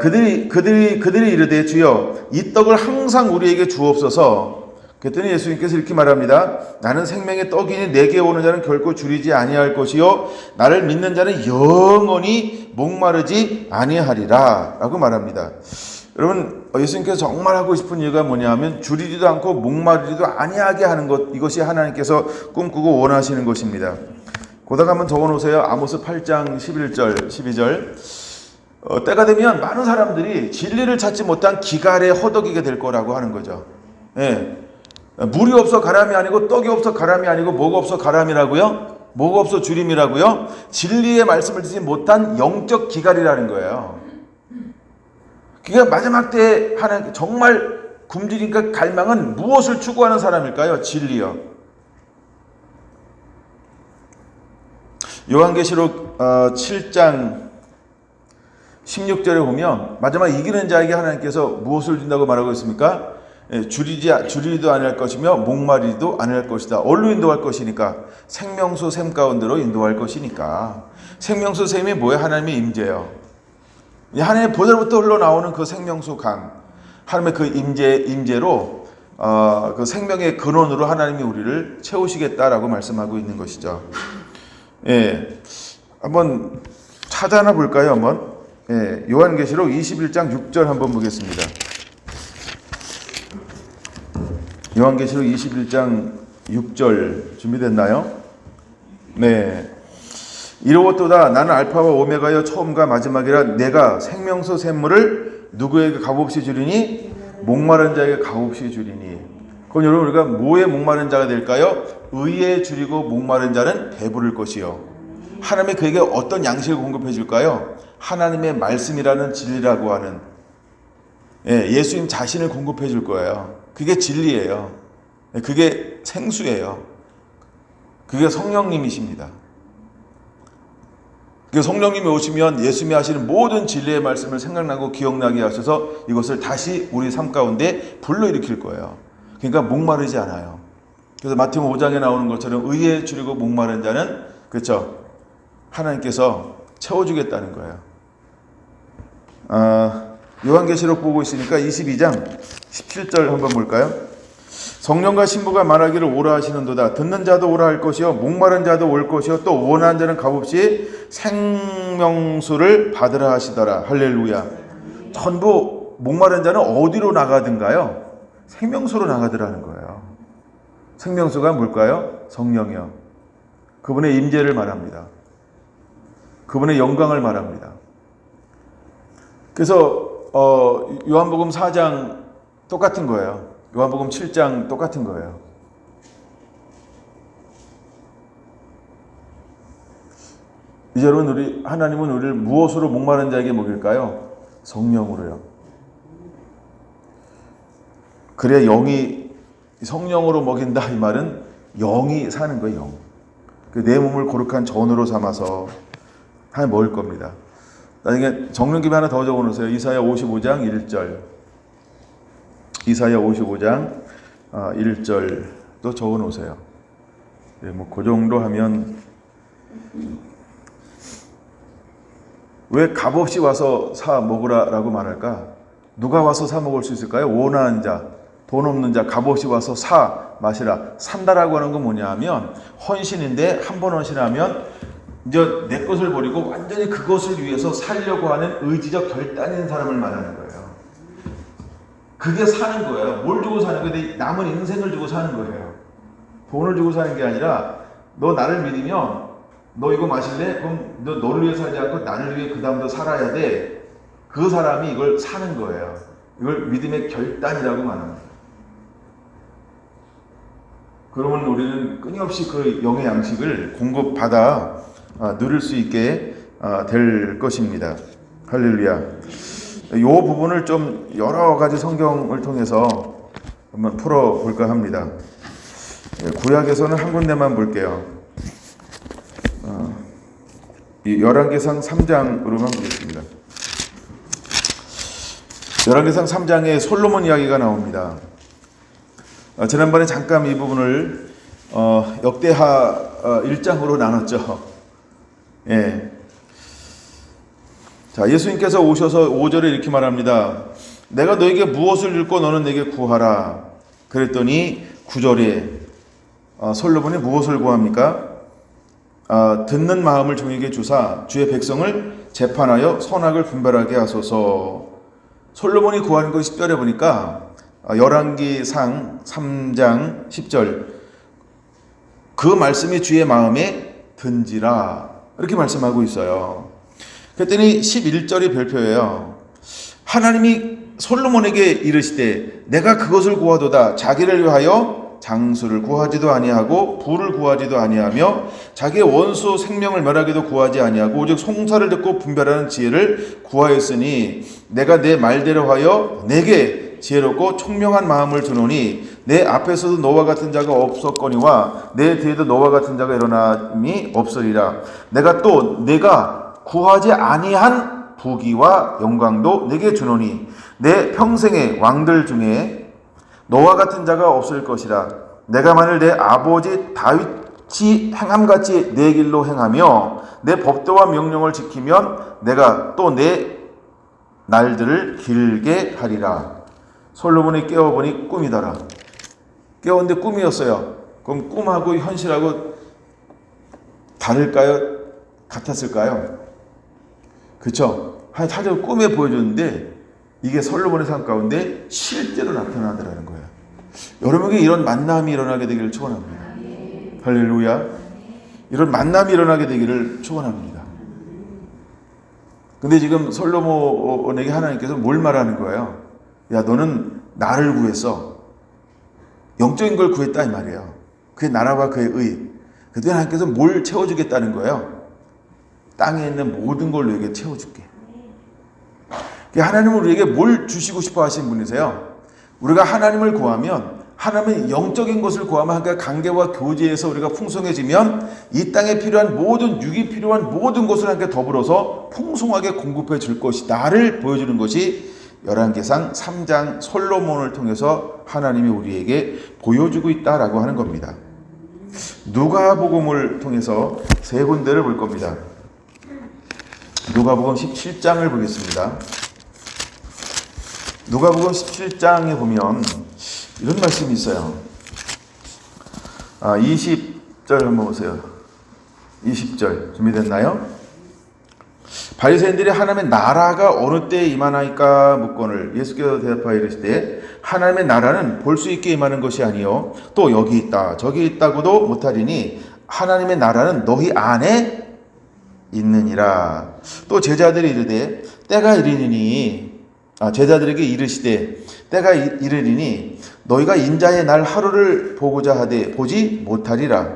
그들이 이르되 주여 이 떡을 항상 우리에게 주옵소서. 그랬더니 예수님께서 이렇게 말합니다. 나는 생명의 떡이니 내게 오는 자는 결코 줄이지 아니할 것이요 나를 믿는 자는 영원히 목마르지 아니하리라 라고 말합니다. 여러분, 예수님께서 정말 하고 싶은 이유가 뭐냐면 줄이지도 않고 목마르지도 아니하게 하는 것, 이것이 하나님께서 꿈꾸고 원하시는 것입니다. 거기다가 한번 적어놓으세요. 아모스 8장 11절 12절. 때가 되면 많은 사람들이 진리를 찾지 못한 기갈에 허덕이게 될 거라고 하는 거죠. 예. 물이 없어 가람이 아니고 떡이 없어 가람이 아니고 뭐가 없어 가람이라고요? 뭐가 없어 줄임이라고요? 진리의 말씀을 듣지 못한 영적 기갈이라는 거예요. 그러니까 마지막 때에 하나님 정말 굶주리니까 갈망은 무엇을 추구하는 사람일까요? 진리요. 요한계시록 7장 16절에 보면 마지막 이기는 자에게 하나님께서 무엇을 준다고 말하고 있습니까? 줄이지도 아니할 것이며 목마르지도 아니할 것이다. 어디로 인도할 것이니까? 생명수 샘 가운데로 인도할 것이니까. 생명수 샘이 뭐예요? 하나님의 임재예요. 하나님의 보좌로부터 흘러나오는 그 생명수 강, 하나님의 그 임재로 그 생명의 근원으로 하나님이 우리를 채우시겠다라고 말씀하고 있는 것이죠. 예, 한번 찾아나 볼까요? 한번. 예, 요한계시록 21장 6절 한번 보겠습니다. 요한계시록 21장 6절 준비됐나요? 네. 이러고또다 나는 알파와 오메가여 처음과 마지막이라 내가 생명수 샘물을 누구에게 값없이 주리니 목마른 자에게 값없이 주리니. 그럼 여러분 우리가 뭐에 목마른 자가 될까요? 의에 줄이고 목마른 자는 배부를 것이요. 하나님이 그에게 어떤 양식을 공급해 줄까요? 하나님의 말씀이라는 진리라고 하는 예수님 자신을 공급해 줄 거예요. 그게 진리예요. 그게 생수예요. 그게 성령님이십니다. 그 성령님이 오시면 예수님이 하시는 모든 진리의 말씀을 생각나고 기억나게 하셔서 이것을 다시 우리 삶 가운데 불러일으킬 거예요. 그러니까 목마르지 않아요. 그래서 마태복음 5장에 나오는 것처럼 의에 줄이고 목마른 자는 그렇죠. 하나님께서 채워주겠다는 거예요. 요한계시록 보고 있으니까 22장 17절 한번 볼까요? 성령과 신부가 말하기를 오라 하시는도다. 듣는 자도 오라 할 것이요 목마른 자도 올 것이요 또 원하는 자는 값없이 생명수를 받으라 하시더라. 할렐루야. 전부 목마른 자는 어디로 나가든가요? 생명수로 나가더라는 거예요. 생명수가 뭘까요? 성령이요. 그분의 임재를 말합니다. 그분의 영광을 말합니다. 그래서 요한복음 4장 똑같은 거예요. 요한복음 7장 똑같은 거예요. 이제 여러분 하나님은 우리를 무엇으로 목마른 자에게 먹일까요? 성령으로요. 그래야 영이 성령으로 먹인다 이 말은 영이 사는 거예요. 영. 내 몸을 거룩한 전으로 삼아서 하나님 먹을 겁니다. 나중에 적는 김에 하나 더 적어놓으세요. 이사야 55장 1절. 이사야 55장 1절도 적어놓으세요. 예, 그 정도 하면 왜 값없이 와서 사 먹으라라고 말할까? 누가 와서 사 먹을 수 있을까요? 원하는 자, 돈 없는 자, 값없이 와서 사 마시라. 산다라고 하는 건 뭐냐 하면 헌신인데 한 번 헌신하면 이제 내 것을 버리고 완전히 그것을 위해서 살려고 하는 의지적 결단이 있는 사람을 말하는 거예요. 그게 사는 거예요. 뭘 주고 사는 거예요? 남은 인생을 주고 사는 거예요. 돈을 주고 사는 게 아니라 너 나를 믿으면 너 이거 마실래? 그럼 너 너를 위해 살지 않고 나를 위해 그 다음도 살아야 돼. 그 사람이 이걸 사는 거예요. 이걸 믿음의 결단이라고 말합니다. 그러면 우리는 끊임없이 그 영의 양식을 공급받아 누릴 수 있게 될 것입니다. 할렐루야. 이 부분을 좀 여러 가지 성경을 통해서 한번 풀어볼까 합니다. 구약에서는 한 군데만 볼게요. 열왕기상 3장으로만 보겠습니다. 열왕기상 3장에 솔로몬 이야기가 나옵니다. 지난번에 잠깐 이 부분을 역대하 1장으로 나눴죠. 예. 자, 예수님께서 오셔서 5절에 이렇게 말합니다. 내가 너에게 무엇을 줄고 너는 내게 구하라. 그랬더니 9절에 솔로몬이 무엇을 구합니까? 듣는 마음을 종에게 주사 주의 백성을 재판하여 선악을 분별하게 하소서. 솔로몬이 구하는 것이 10절에 보니까 열왕기상 3장 10절 그 말씀이 주의 마음에 든지라 이렇게 말씀하고 있어요. 그랬더니 11절이 별표예요. 하나님이 솔로몬에게 이르시되 내가 그것을 구하도다. 자기를 위하여 장수를 구하지도 아니하고 부를 구하지도 아니하며 자기의 원수 생명을 멸하기도 구하지 아니하고 오직 송사를 듣고 분별하는 지혜를 구하였으니 내가 내 말대로 하여 내게 지혜롭고 총명한 마음을 주노니 내 앞에서도 너와 같은 자가 없었거니와 내 뒤에도 너와 같은 자가 일어남이 없으리라. 내가 구하지 아니한 부귀와 영광도 내게 주노니 내 평생의 왕들 중에 너와 같은 자가 없을 것이라. 내가 만일 내 아버지 다윗이 행함같이 내 길로 행하며 내 법도와 명령을 지키면 내가 또 내 날들을 길게 하리라. 솔로몬이 깨어보니 꿈이더라. 깨웠는데 꿈이었어요. 그럼 꿈하고 현실하고 다를까요? 같았을까요? 그렇죠? 사실 꿈에 보여줬는데 이게 솔로몬의 삶 가운데 실제로 나타나더라는 거예요. 여러분에게 이런 만남이 일어나게 되기를 축원합니다. 할렐루야. 이런 만남이 일어나게 되기를 축원합니다. 근데 지금 솔로몬에게 하나님께서 뭘 말하는 거예요? 야, 너는 나를 구했어. 영적인 걸 구했다 이 말이에요. 그의 나라와 그의 의. 그때 하나님께서 뭘 채워주겠다는 거예요? 땅에 있는 모든 걸 너에게 채워줄게. 하나님은 우리에게 뭘 주시고 싶어 하시는 분이세요? 우리가 하나님을 구하면, 하나님의 영적인 것을 구하면 하나님과 관계와 교제에서 우리가 풍성해지면 이 땅에 필요한 모든, 육이 필요한 모든 것을 하나님께 더불어서 풍성하게 공급해 줄 것이다를 보여주는 것이 열왕기상 3장 솔로몬을 통해서 하나님이 우리에게 보여주고 있다라고 하는 겁니다. 누가복음을 통해서 세 군데를 볼 겁니다. 누가복음 17장을 보겠습니다. 누가복음 17장에 보면 이런 말씀이 있어요. 20절 한번 보세요. 20절 준비됐나요? 바리새인들이 하나님의 나라가 어느 때에 임하나이까 묻거늘 예수께서 대답하여 이르시되 하나님의 나라는 볼 수 있게 임하는 것이 아니요 또 여기 있다 저기 있다고도 못하리니 하나님의 나라는 너희 안에 있느니라. 또 제자들이 이르되 때가 이르리니 제자들에게 이르시되 때가 이르리니 너희가 인자의 날 하루를 보고자 하되 보지 못하리라.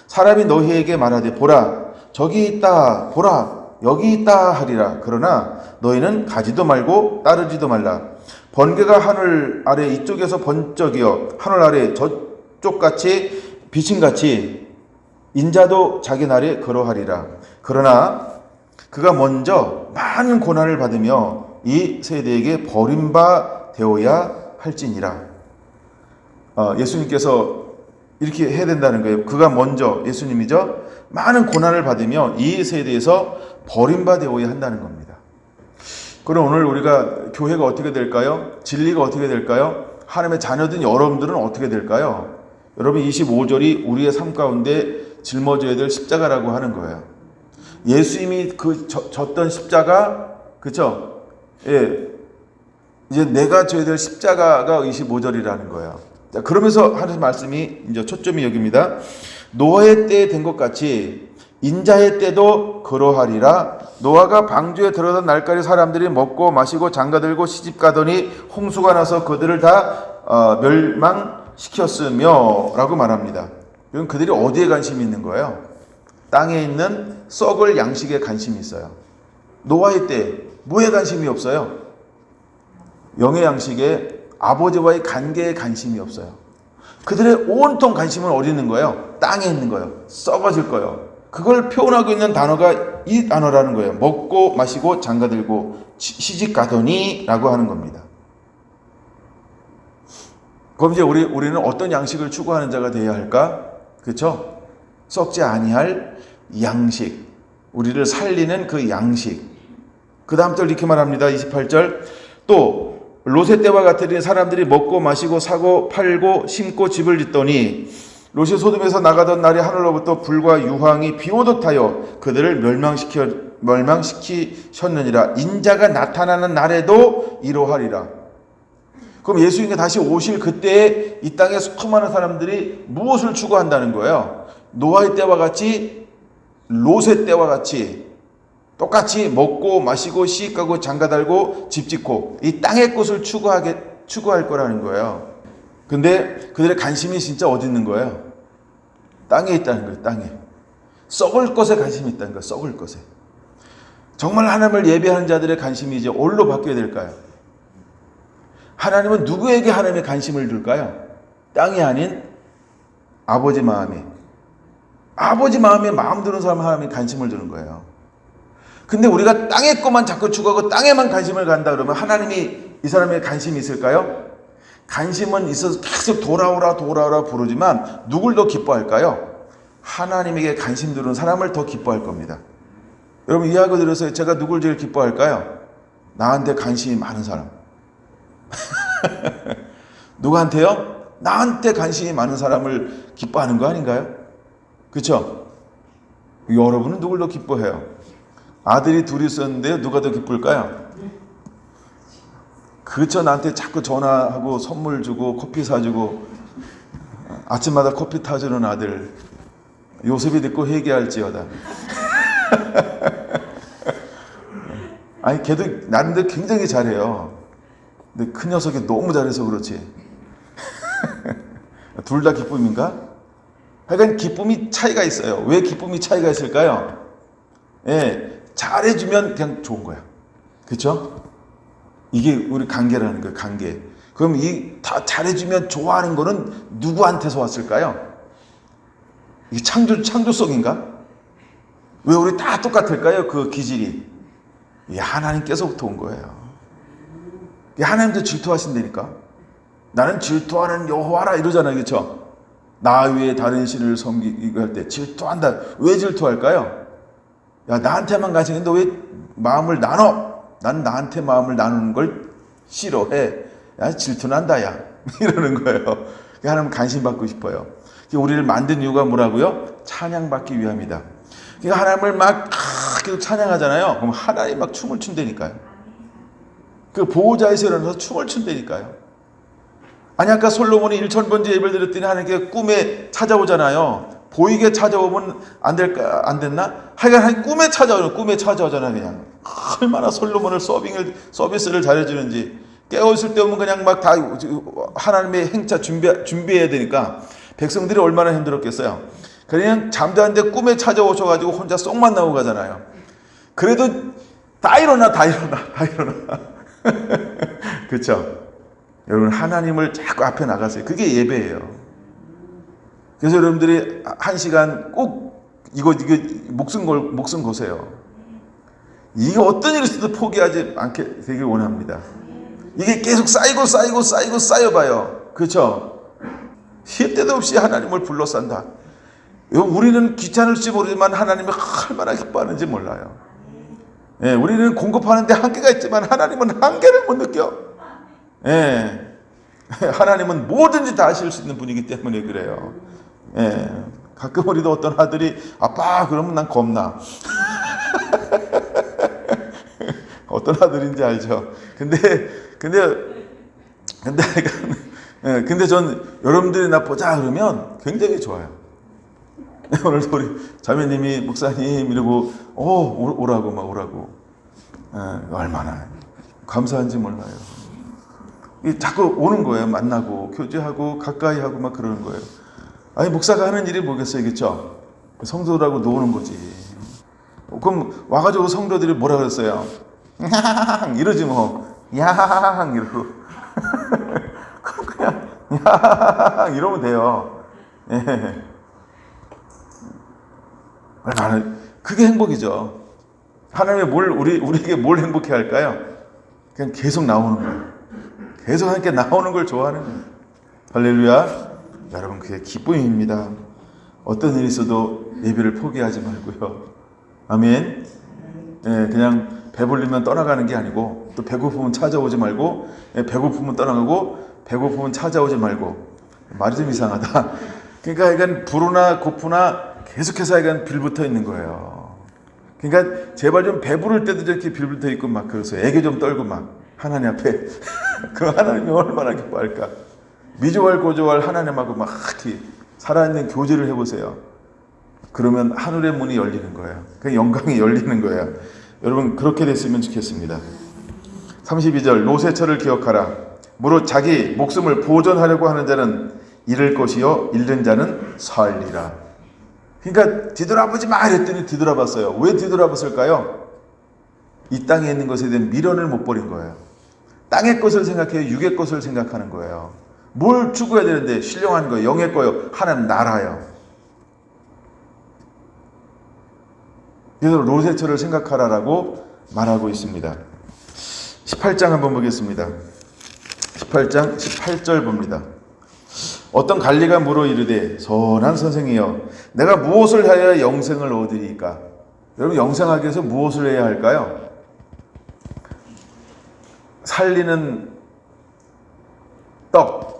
사람이 너희에게 말하되 보라 저기 있다 보라 여기 있다 하리라. 그러나 너희는 가지도 말고 따르지도 말라. 번개가 하늘 아래 이쪽에서 번쩍이어 하늘 아래 저쪽같이 비침같이 인자도 자기 날에 그러하리라. 그러나 그가 먼저 많은 고난을 받으며 이 세대에게 버림바 되어야 할지니라. 예수님께서 이렇게 해야 된다는 거예요. 그가 먼저, 예수님이죠, 많은 고난을 받으며 이 세대에서 버림바 되어야 한다는 겁니다. 그럼 오늘 우리가 교회가 어떻게 될까요? 진리가 어떻게 될까요? 하나님의 자녀된 여러분들은 어떻게 될까요? 여러분 25절이 우리의 삶 가운데 짊어져야 될 십자가라고 하는 거예요. 예수님이 그 졌던 십자가, 그쵸? 예. 이제 내가 져야 될 십자가가 25절이라는 거예요. 자, 그러면서 하는 말씀이 이제 초점이 여기입니다. 노아의 때 된 것 같이 인자의 때도 그러하리라. 노아가 방주에 들어선 날까지 사람들이 먹고 마시고 장가들고 시집가더니 홍수가 나서 그들을 다 멸망시켰으며 라고 말합니다. 그럼 그들이 어디에 관심이 있는 거예요? 땅에 있는 썩을 양식에 관심이 있어요. 노아의 때 뭐에 관심이 없어요? 영의 양식에 아버지와의 관계에 관심이 없어요. 그들의 온통 관심은 어디 있는 거예요? 땅에 있는 거예요. 썩어질 거예요. 그걸 표현하고 있는 단어가 이 단어라는 거예요. 먹고 마시고 장가들고 시집 가더니 라고 하는 겁니다. 그럼 이제 우리는 어떤 양식을 추구하는 자가 되어야 할까? 그렇죠? 썩지 아니할 양식, 우리를 살리는 그 양식. 그 다음 절 이렇게 말합니다. 28절 또 롯의 때와 같으니 사람들이 먹고 마시고 사고 팔고 심고 집을 짓더니 롯이 소돔에서 나가던 날에 하늘로부터 불과 유황이 비오듯 하여 그들을 멸망시키셨느니라. 인자가 나타나는 날에도 이러하리라. 그럼 예수님이 다시 오실 그때에 이 땅에 수많은 사람들이 무엇을 추구한다는 거예요? 노아의 때와 같이, 롯의 때와 같이 똑같이 먹고 마시고 시집가고 장가달고 집 짓고 이 땅의 것을 추구할 거라는 거예요. 근데 그들의 관심이 진짜 어디 있는 거예요? 땅에 있다는 거예요. 땅에. 썩을 것에 관심이 있다는 거예요. 썩을 것에. 정말 하나님을 예배하는 자들의 관심이 이제 어디로 바뀌어야 될까요? 하나님은 누구에게 하나님의 관심을 둘까요? 땅이 아닌 아버지 마음에. 아버지 마음에 마음 드는 사람 하나님의 관심을 두는 거예요. 근데 우리가 땅의 것만 자꾸 추구하고 땅에만 관심을 간다 그러면 하나님이 이 사람에게 관심이 있을까요? 관심은 있어서 계속 돌아오라 부르지만 누굴 더 기뻐할까요? 하나님에게 관심 두는 사람을 더 기뻐할 겁니다. 여러분 이해하고 들으세요. 제가 누굴 제일 기뻐할까요? 나한테 관심이 많은 사람. 누구한테요? 나한테 관심이 많은 사람을 기뻐하는 거 아닌가요? 그렇죠? 여러분은 누굴 더 기뻐해요? 아들이 둘이 있었는데요. 누가 더 기쁠까요? 그렇죠. 나한테 자꾸 전화하고 선물 주고 커피 사주고 아침마다 커피 타주는 아들. 요셉이 듣고 회개할지어다. 아니 걔도 나름대로 굉장히 잘해요. 근데 큰 녀석이 너무 잘해서 그렇지. 둘 다 기쁨인가? 하여간 기쁨이 차이가 있어요. 왜 기쁨이 차이가 있을까요? 예, 잘해주면 그냥 좋은 거야. 그렇죠? 이게 우리 관계라는 거예요. 관계. 그럼 이 다 잘해주면 좋아하는 거는 누구한테서 왔을까요? 이게 창조성인가? 왜 우리 다 똑같을까요? 그 기질이. 이게 하나님께서부터 온 거예요. 하나님도 질투하신다니까. 나는 질투하는 여호와라 이러잖아요. 그렇죠? 나 위에 다른 신을 섬기고 할 때 질투한다. 왜 질투할까요? 야, 나한테만 관심 있는데 왜 마음을 나눠? 난 나한테 마음을 나누는 걸 싫어해. 야, 질투난다, 야. 이러는 거예요. 하나님 관심 받고 싶어요. 우리를 만든 이유가 뭐라고요? 찬양받기 위함이다. 그러니까 하나님을 막 계속 찬양하잖아요. 그럼 하나님 막 춤을 춘다니까요. 그 보호자에서 일어나서 춤을 춘다니까요. 아니 아까 솔로몬이 1000번째 예배를 드렸더니 하나님께 꿈에 찾아오잖아요. 보이게 찾아오면 안 될까? 안 됐나? 하여간 꿈에 찾아오잖아요. 그냥 얼마나 솔로몬을 서비스를 잘해주는지. 깨어있을 때 오면 그냥 막 다 하나님의 행차 준비해야 되니까 백성들이 얼마나 힘들었겠어요. 그냥 잠자는데 꿈에 찾아오셔가지고 혼자 쏙만 나오고 가잖아요. 그래도 다 일어나. 그렇죠? 여러분 하나님을 자꾸 앞에 나가세요. 그게 예배예요. 그래서 여러분들이 1시간 꼭 이거 목숨 거세요. 이게 어떤 일이 있어도 포기하지 않게 되길 원합니다. 이게 계속 쌓여봐요. 그렇죠? 쉴 때도 없이 하나님을 불러싼다. 우리는 귀찮을지 모르지만 하나님이 얼마나 기뻐하는지 몰라요. 예, 우리는 공급하는데 한계가 있지만 하나님은 한계를 못 느껴. 예, 하나님은 뭐든지 다 하실 수 있는 분이기 때문에 그래요. 예, 가끔 우리도 어떤 아들이 아빠 그러면 난 겁나. 어떤 아들인지 알죠? 근데 전 여러분들이 나 보자 그러면 굉장히 좋아요. 오늘도 우리 자매님이 목사님 이러고 오라고 얼마나 감사한지 몰라요. 자꾸 오는 거예요. 만나고 교제하고 가까이 하고 막 그러는 거예요. 아니 목사가 하는 일이 뭐겠어요, 그렇죠? 성도들하고 노는 거지. 그럼 와가지고 성도들이 뭐라 그랬어요? 야항 이러지 뭐. 야항 이러고. 그럼 그냥 야항 이러면 돼요. 예. 얼마나 그게 행복이죠. 하나님이 우리에게 뭘 행복해 할까요? 그냥 계속 나오는 거예요. 계속 함께 나오는 걸 좋아하는 거예요. 할렐루야. 여러분 그게 기쁨입니다. 어떤 일이 있어도 예배를 포기하지 말고요. 아멘. 예, 그냥 배불리면 떠나가는 게 아니고 또 배고프면 찾아오지 말고 배고프면 떠나가고 배고프면 찾아오지 말고 말이 좀 이상하다. 그러니까 이건 불우나 고프나 계속해서 이건 빌붙어 있는 거예요. 그러니까 제발 좀 배부를 때도 저렇게 빌붙어 있고 막 그래서 애교 좀 떨고 막 하나님 앞에 그 하나님이 얼마나 기뻐할까. 미조할 고조할 하나님하고 막 이렇게 살아있는 교제를 해보세요. 그러면 하늘의 문이 열리는 거예요. 그 영광이 열리는 거예요. 여러분 그렇게 됐으면 좋겠습니다. 32절 노새철을 기억하라. 무릇 자기 목숨을 보존하려고 하는 자는 잃을 것이요 잃는 자는 살리라. 그러니까 뒤돌아보지 마 이랬더니 뒤돌아봤어요. 왜 뒤돌아봤을까요? 이 땅에 있는 것에 대한 미련을 못 버린 거예요. 땅의 것을 생각해요. 육의 것을 생각하는 거예요. 뭘 추구해야 되는데 신령한 거예요. 영의 거예요. 하나님 나라요. 그래서 노새철을 생각하라라고 말하고 있습니다. 18장 한번 보겠습니다. 18장 18절 봅니다. 어떤 관리가 물어 이르되 선한 선생이여 내가 무엇을 하여야 영생을 얻으리까? 여러분 영생하기 위해서 무엇을 해야 할까요? 살리는 떡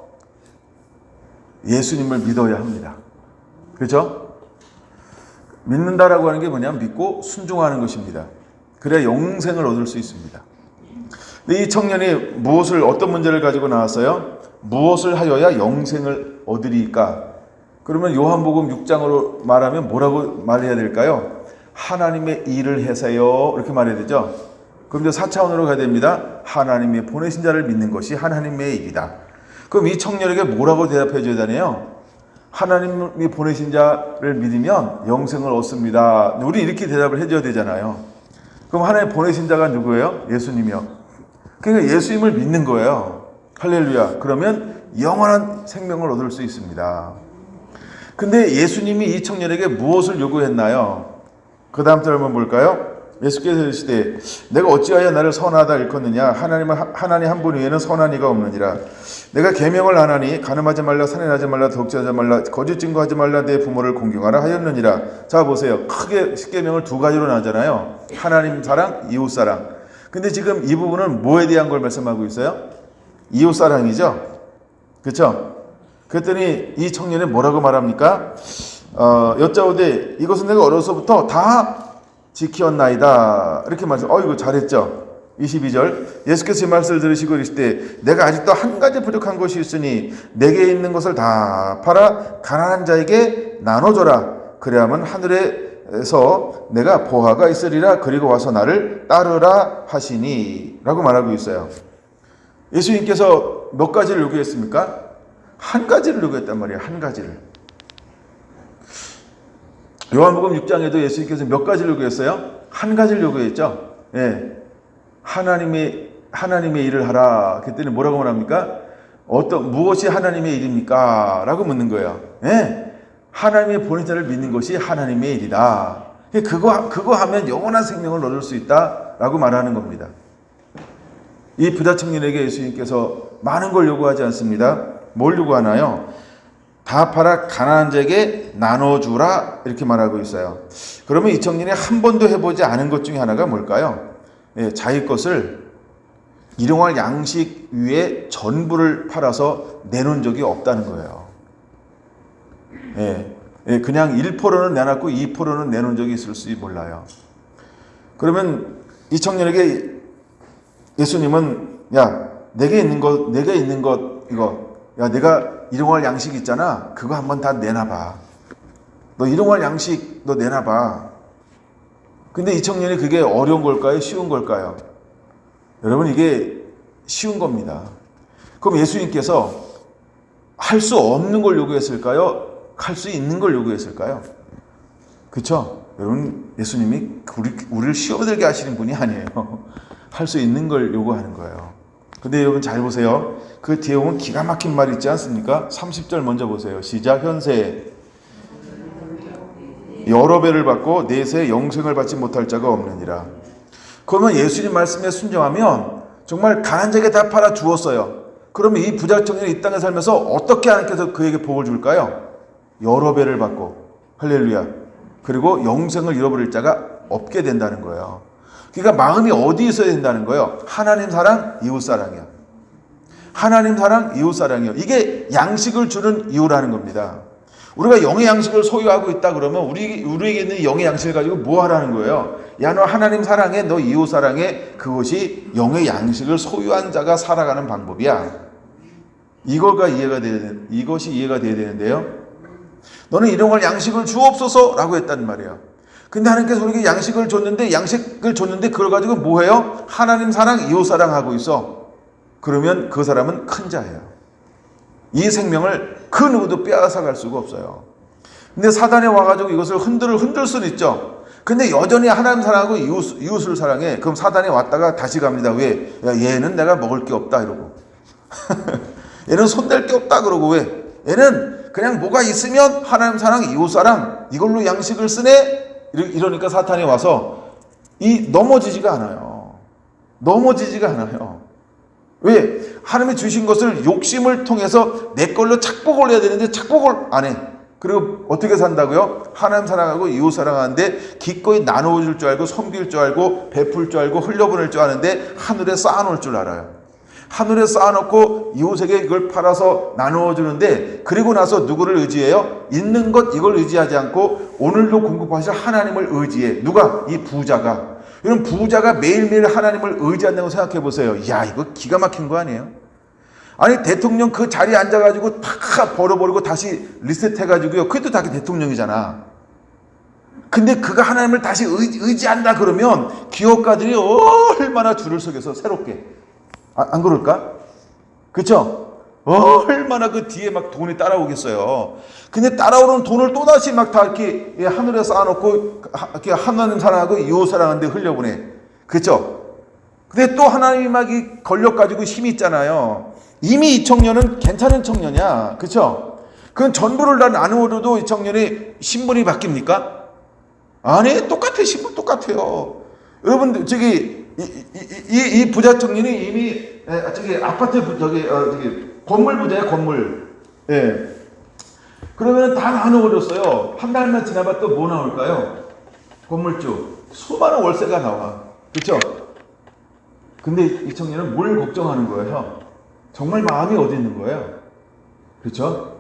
예수님을 믿어야 합니다. 그렇죠? 믿는다라고 하는 게 뭐냐면 믿고 순종하는 것입니다. 그래야 영생을 얻을 수 있습니다. 근데 이 청년이 무엇을 어떤 문제를 가지고 나왔어요? 무엇을 하여야 영생을 얻으리까? 그러면 요한복음 6장으로 말하면 뭐라고 말해야 될까요? 하나님의 일을 해서요 이렇게 말해야 되죠. 그럼 이제 4차원으로 가야 됩니다. 하나님의 보내신 자를 믿는 것이 하나님의 일이다. 그럼 이 청년에게 뭐라고 대답해 줘야 되나요? 하나님이 보내신 자를 믿으면 영생을 얻습니다. 우리 이렇게 대답을 해줘야 되잖아요. 그럼 하나님 보내신 자가 누구예요? 예수님이요. 그러니까 예수님을 믿는 거예요. 할렐루야. 그러면 영원한 생명을 얻을 수 있습니다. 근데 예수님이 이 청년에게 무엇을 요구했나요? 그 다음 절 한번 볼까요? 예수께서 이르시되 내가 어찌하여 나를 선하다 일컫느냐? 하나님 한 분 외에는 선한 이가 없느니라. 내가 계명을 안 하니 가늠하지 말라, 살인하지 말라, 독재하지 말라, 거짓 증거하지 말라, 내 부모를 공경하라 하였느니라. 자 보세요. 크게 10계명을 두 가지로 나누잖아요. 하나님 사랑, 이웃 사랑. 근데 지금 이 부분은 뭐에 대한 걸 말씀하고 있어요? 이웃 사랑이죠. 그렇죠? 그랬더니 이 청년이 뭐라고 말합니까? 여짜오되 이것은 내가 어려서부터 다 지키었나이다. 이렇게 말해서 이거 잘했죠. 22절 예수께서 이 말씀을 들으시고 이르시되 내가 아직도 한 가지 부족한 것이 있으니 내게 있는 것을 다 팔아 가난한 자에게 나눠줘라. 그래야만 하늘에서 내가 보화가 있으리라. 그리고 와서 나를 따르라 하시니 라고 말하고 있어요. 예수님께서 몇 가지를 요구했습니까? 한 가지를 요구했단 말이에요. 한 가지를. 요한복음 6장에도 예수님께서 몇 가지를 요구했어요? 한 가지를 요구했죠. 예. 하나님의 일을 하라. 그랬더니 뭐라고 말합니까? 무엇이 하나님의 일입니까? 라고 묻는 거예요. 예. 하나님의 보낸 자를 믿는 것이 하나님의 일이다. 그거 하면 영원한 생명을 얻을 수 있다. 라고 말하는 겁니다. 이 부자 청년에게 예수님께서 많은 걸 요구하지 않습니다. 뭘 요구하나요? 다 팔아 가난한 자에게 나눠주라 이렇게 말하고 있어요. 그러면 이 청년이 한 번도 해보지 않은 것 중에 하나가 뭘까요? 예, 자기 것을 일용할 양식 위에 전부를 팔아서 내놓은 적이 없다는 거예요. 예, 그냥 1%는 내놨고 2%는 내놓은 적이 있을지 몰라요. 그러면 이 청년에게 예수님은 내게 있는 것 이거 내가 일용할 양식 있잖아. 그거 한번 다 내놔봐. 너 일용할 양식 너 내놔봐. 근데 이 청년이 그게 어려운 걸까요? 쉬운 걸까요? 여러분 이게 쉬운 겁니다. 그럼 예수님께서 할 수 없는 걸 요구했을까요? 할 수 있는 걸 요구했을까요? 그렇죠? 여러분 예수님이 우리를 쉬워들게 하시는 분이 아니에요. 할 수 있는 걸 요구하는 거예요. 근데 여러분 잘 보세요. 그 뒤에 보면 기가 막힌 말 있지 않습니까? 30절 먼저 보세요. 시작. 현세 여러 배를 받고 내세 영생을 받지 못할 자가 없느니라. 그러면 예수님 말씀에 순종하면 정말 가난한 자에게 다 팔아 주었어요. 그러면 이 부자 청년이 이 땅에 살면서 어떻게 하나님께서 그에게 복을 줄까요? 여러 배를 받고 할렐루야. 그리고 영생을 잃어버릴 자가 없게 된다는 거예요. 그러니까 마음이 어디 있어야 된다는 거예요? 하나님 사랑, 이웃 사랑이요. 하나님 사랑, 이웃 사랑이요. 이게 양식을 주는 이유라는 겁니다. 우리가 영의 양식을 소유하고 있다 그러면 우리에게 있는 영의 양식을 가지고 뭐 하라는 거예요? 야, 너 하나님 사랑해, 너 이웃 사랑해. 그것이 영의 양식을 소유한 자가 살아가는 방법이야. 이것이 이해가 돼야 되는데요. 너는 일용할 양식을 주옵소서라고 했단 말이에요. 근데 하나님께서 우리에게 양식을 줬는데 그걸 가지고 뭐 해요? 하나님 사랑, 이웃 사랑하고 있어. 그러면 그 사람은 큰 자예요. 이 생명을 그 누구도 빼앗아갈 수가 없어요. 근데 사단이 와가지고 이것을 흔들 수는 있죠. 근데 여전히 하나님 사랑하고 이웃을 사랑해. 그럼 사단이 왔다가 다시 갑니다. 왜? 야, 얘는 내가 먹을 게 없다 이러고 얘는 손댈 게 없다 그러고 왜? 얘는 그냥 뭐가 있으면 하나님 사랑, 이웃 사랑 이걸로 양식을 쓰네. 이러니까 사탄이 와서 넘어지지가 않아요. 왜? 하나님이 주신 것을 욕심을 통해서 내 걸로 착복을 해야 되는데 착복을 안 해. 그리고 어떻게 산다고요? 하나님 사랑하고 이웃 사랑하는데 기꺼이 나누어줄 줄 알고 섬길 줄 알고 베풀 줄 알고 흘려보낼 줄 아는데 하늘에 쌓아놓을 줄 알아요. 하늘에 쌓아놓고 이웃에게 이걸 팔아서 나누어 주는데 그리고 나서 누구를 의지해요? 있는 것 이걸 의지하지 않고 오늘도 공급하실 하나님을 의지해. 누가? 이 부자가. 여러분 부자가 매일매일 하나님을 의지한다고 생각해 보세요. 야, 이거 기가 막힌 거 아니에요? 아니 대통령 그 자리에 앉아가지고 다 벌어버리고 다시 리셋해가지고요. 그것도 다 대통령이잖아. 근데 그가 하나님을 다시 의지한다 그러면 기업가들이 얼마나 줄을 서게서 새롭게. 안 그럴까? 그쵸? 얼마나 그 뒤에 막 돈이 따라오겠어요. 근데 따라오는 돈을 또다시 막 다 이렇게 하늘에 쌓아놓고 이렇게 하나님 사랑하고 이웃 사랑하는데 흘려보내. 그쵸? 근데 또 하나님이 막 걸려가지고 힘이 있잖아요. 이미 이 청년은 괜찮은 청년이야. 그쵸? 그건 전부를 다 나누어도 이 청년이 신분이 바뀝니까? 아니, 똑같아. 신분 똑같아요. 여러분, 이 부자 청년이 이미 아파트 건물 부자야, 건물. 예. 그러면 다 나눠버렸어요. 한 달만 지나봐 또 뭐 나올까요? 건물주. 수많은 월세가 나와. 그렇죠? 근데 이 청년은 뭘 걱정하는 거예요? 정말 마음이 어디 있는 거예요? 그렇죠?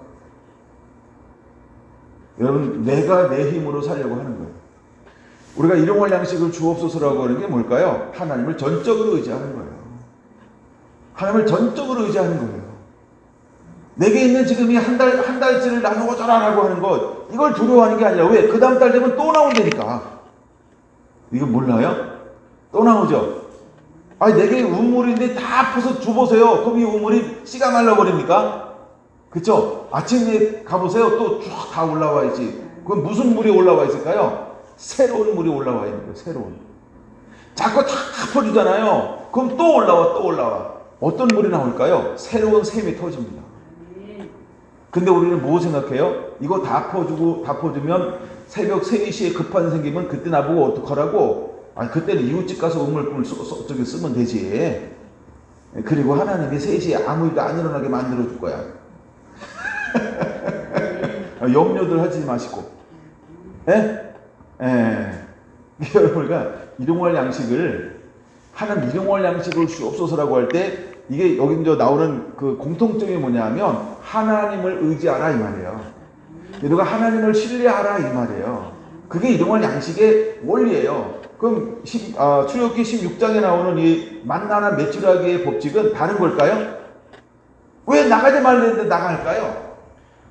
여러분, 내가 내 힘으로 살려고 하는 거예요. 우리가 일용할 양식을 주옵소서라고 하는 게 뭘까요? 하나님을 전적으로 의지하는 거예요. 하나님을 전적으로 의지하는 거예요. 내게 있는 지금 이 한 달치를 나누어줘라라고 하는 것, 이걸 두려워하는 게 아니라 왜? 그 다음 달 되면 또 나온다니까. 이거 몰라요? 또 나오죠? 아니, 내게 우물인데 다 퍼서 줘보세요. 그럼 이 우물이 씨가 말라버립니까? 그쵸? 아침에 가보세요. 또 쭉 다 올라와 있지. 그건 무슨 물이 올라와 있을까요? 새로운 물이 올라와 있는 거예요. 새로운. 자꾸 다 퍼주잖아요. 그럼 또 올라와. 어떤 물이 나올까요? 새로운 샘이 터집니다. 근데 우리는 뭐 생각해요? 이거 다 퍼주면 새벽 3시에 급한 생기면 그때 나보고 어떡하라고? 아니, 그때는 이웃집 가서 우물품을 쓰면 되지. 그리고 하나님이 3시에 아무 일도 안 일어나게 만들어줄 거야. 염려들 하지 마시고. 여러분과 일용할 양식을 하나님 일용할 양식을 주옵소서라고 할 때 이게 여기 이제 나오는 그 공통점이 뭐냐면 하나님을 의지하라 이 말이에요. 너가 하나님을 신뢰하라 이 말이에요. 그게 일용할 양식의 원리예요. 그럼 출애굽기 16장에 나오는 이 만나나 메추라기의 법칙은 다른 걸까요? 왜 나가지 말랬는데 나갈까요?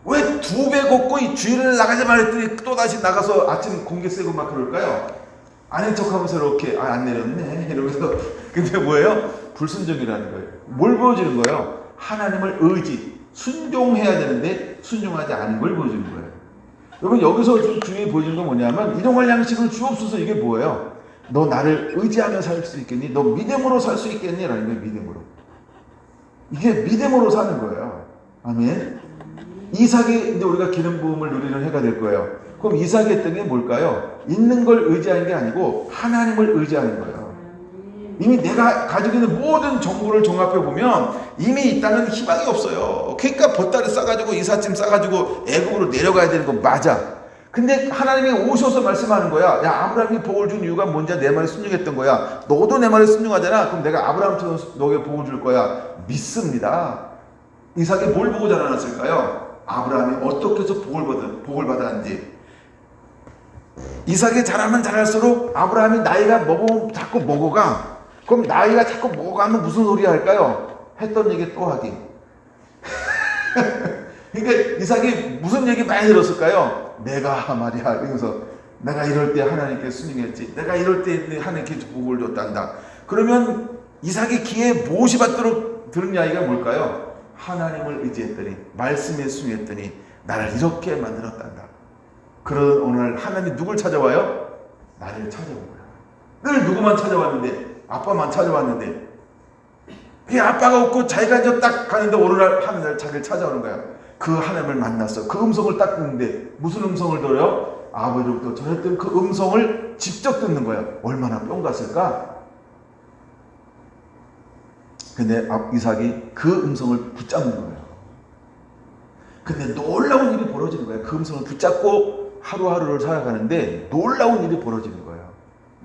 왜 2배 걷고 이 주일을 나가지 말랬더니 또다시 나가서 아침 공기 쐬고 막 그럴까요? 아닌 척하면서 이렇게 안 내렸네 이러면서. 근데 뭐예요? 불순종이라는 거예요. 뭘 보여주는 거예요? 하나님을 순종해야 되는데 순종하지 않은 걸 보여주는 거예요. 여러분, 여기서 좀 중요히 보여주는 건 뭐냐면 일용할 양식을 주옵소서. 이게 뭐예요? 너 나를 의지하며 살 수 있겠니? 너 믿음으로 살 수 있겠니? 라는 거예요. 믿음으로. 이게 믿음으로 사는 거예요. 아멘. 이삭이 이제 우리가 기름 부음을 누리는 해가 될 거예요. 그럼 이삭이 했던 게 뭘까요? 있는 걸 의지하는 게 아니고 하나님을 의지하는 거예요. 이미 내가 가지고 있는 모든 정보를 종합해 보면 이미 있다는 희망이 없어요. 그러니까 보따리 싸가지고 이삿짐 싸가지고 애국으로 내려가야 되는 거 맞아. 근데 하나님이 오셔서 말씀하는 거야. 야, 아브라함이 복을 준 이유가 뭔지 내 말에 순종했던 거야. 너도 내 말에 순종하잖아. 그럼 내가 아브라함처럼 너에게 복을 줄 거야. 믿습니다. 이삭이 뭘 보고 자라났을까요? 아브라함이 어떻게 해서 복을 받았는지. 이삭이 자라면 자랄수록 아브라함이 나이가 자꾸 먹어가. 그럼 나이가 자꾸 먹어가면 무슨 소리 할까요? 했던 얘기 또 하기. 그러니까 이삭이 무슨 얘기 많이 들었을까요? 내가 말이야 이러면서 내가 이럴 때 하나님께 순종했지. 내가 이럴 때 하나님께 복을 줬단다. 그러면 이삭이 귀에 무엇이 받도록 들은 이야기가 뭘까요? 하나님을 의지했더니 말씀에 순종했더니 나를 이렇게 만들었단다. 그런 오늘 하나님이 누굴 찾아와요? 나를 찾아온 거야. 늘 누구만 찾아왔는데? 아빠만 찾아왔는데 그 아빠가 없고 자기가 이제 딱 가는데 어느 날 하늘날 자기를 찾아오는 거야. 그 하나님을 만났어. 그 음성을 딱 듣는데 무슨 음성을 들어요? 아버지로부터 전했던 그 음성을 직접 듣는 거야. 얼마나 뿅 갔을까? 근데 이삭이 그 음성을 붙잡는 거예요. 근데 놀라운 일이 벌어지는 거예요. 그 음성을 붙잡고 하루하루를 살아가는데 놀라운 일이 벌어지는 거예요.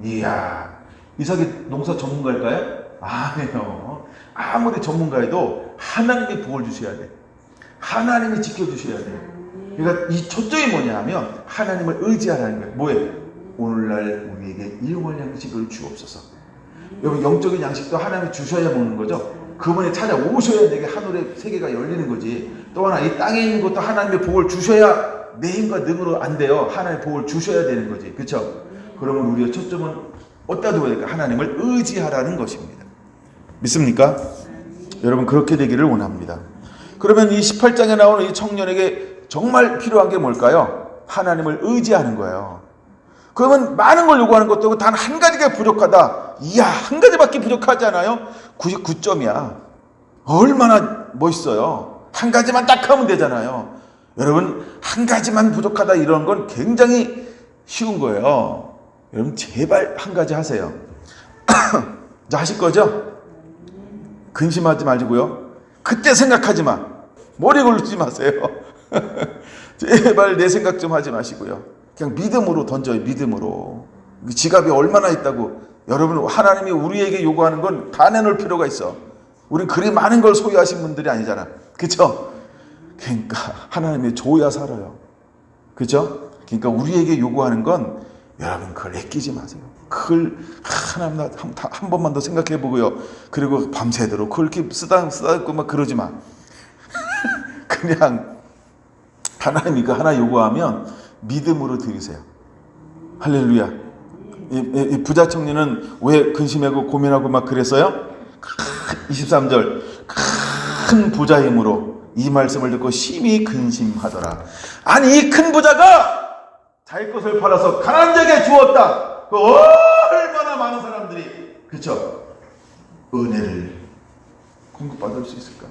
이야, 이삭이 농사 전문가일까요? 아니에요. 아무리 전문가여도 하나님이 복을 주셔야 돼. 하나님이 지켜주셔야 돼. 그러니까 이 초점이 뭐냐 하면 하나님을 의지하라는 거예요. 뭐예요? 오늘날 우리에게 일용할 양식을 주옵소서. 여러분, 영적인 양식도 하나님이 주셔야 먹는 거죠. 그분이 찾아오셔야 내게 하늘의 세계가 열리는 거지. 또 하나 이 땅에 있는 것도 하나님의 복을 주셔야 내 힘과 능으로 안 돼요. 하나님의 복을 주셔야 되는 거지. 그렇죠? 그러면 우리의 초점은 어디다 둬야 될까? 하나님을 의지하라는 것입니다. 믿습니까? 여러분, 그렇게 되기를 원합니다. 그러면 이 18장에 나오는 이 청년에게 정말 필요한 게 뭘까요? 하나님을 의지하는 거예요. 그러면 많은 걸 요구하는 것도 단 한 가지가 부족하다. 이야, 한 가지밖에 부족하지 않아요? 99점이야. 얼마나 멋있어요. 한 가지만 딱 하면 되잖아요. 여러분, 한 가지만 부족하다 이런 건 굉장히 쉬운 거예요. 여러분, 제발 한 가지 하세요. 자, 하실 거죠? 근심하지 마시고요. 그때 생각하지 마. 머리 굴리지 마세요. 제발 내 생각 좀 하지 마시고요. 그냥 믿음으로 던져요. 믿음으로. 지갑이 얼마나 있다고. 여러분, 하나님이 우리에게 요구하는 건 다 내놓을 필요가 있어. 우린 그리 많은 걸 소유하신 분들이 아니잖아. 그쵸? 그러니까 하나님이 줘야 살아요. 그죠? 그러니까 우리에게 요구하는 건 여러분 그걸 아끼지 마세요. 그걸 하나님 한 번만 더 생각해 보고요. 그리고 밤새도록 그걸 이렇게 쓰다듬고 막 그러지 마. 그냥 하나님이 그 하나 요구하면 믿음으로 드리세요. 할렐루야. 이 부자 청년은 왜 근심하고 고민하고 막 그랬어요? 23절 큰 부자의 힘으로 이 말씀을 듣고 심히 근심하더라. 아니, 이 큰 부자가 자기 것을 팔아서 가난한 자에게 주었다. 그 얼마나 많은 사람들이, 그렇죠? 은혜를 공급받을 수 있을까?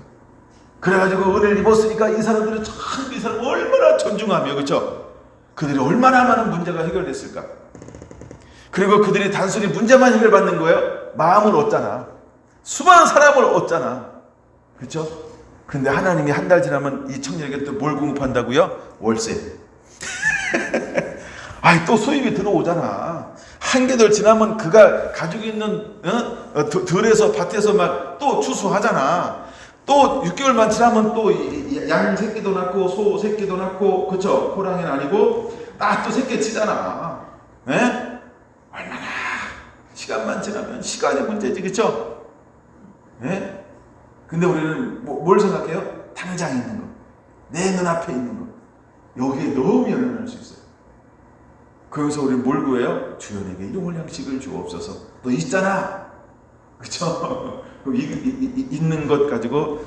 그래가지고 은혜를 입었으니까 이 사람들은 참 이 사람 얼마나 존중하며, 그렇죠? 그들이 얼마나 많은 문제가 해결됐을까? 그리고 그들이 단순히 문제만 해결받는 거예요? 마음을 얻잖아. 수많은 사람을 얻잖아. 그렇죠? 근데 하나님이 한 달 지나면 이 청년에게 또 뭘 공급한다고요? 월세. 아이, 또 수입이 들어오잖아. 한계절 지나면 그가 가지고 있는 들에서 밭에서 막 또 추수하잖아. 또 6개월만 지나면 또 양 새끼도 낳고 소 새끼도 낳고, 그쵸? 호랑이는 아니고 또 새끼 치잖아. 네? 얼마나 시간만 지나면 시간의 문제지, 그쵸? 네? 근데 우리는 뭘 생각해요? 당장 있는 거, 내 눈앞에 있는 거, 여기에 너무 연연할 수 있어요. 그래서 우리 뭘 구해요? 주연에게 일용할 양식을 주옵소서. 너 있잖아, 그쵸? 있는 것 가지고.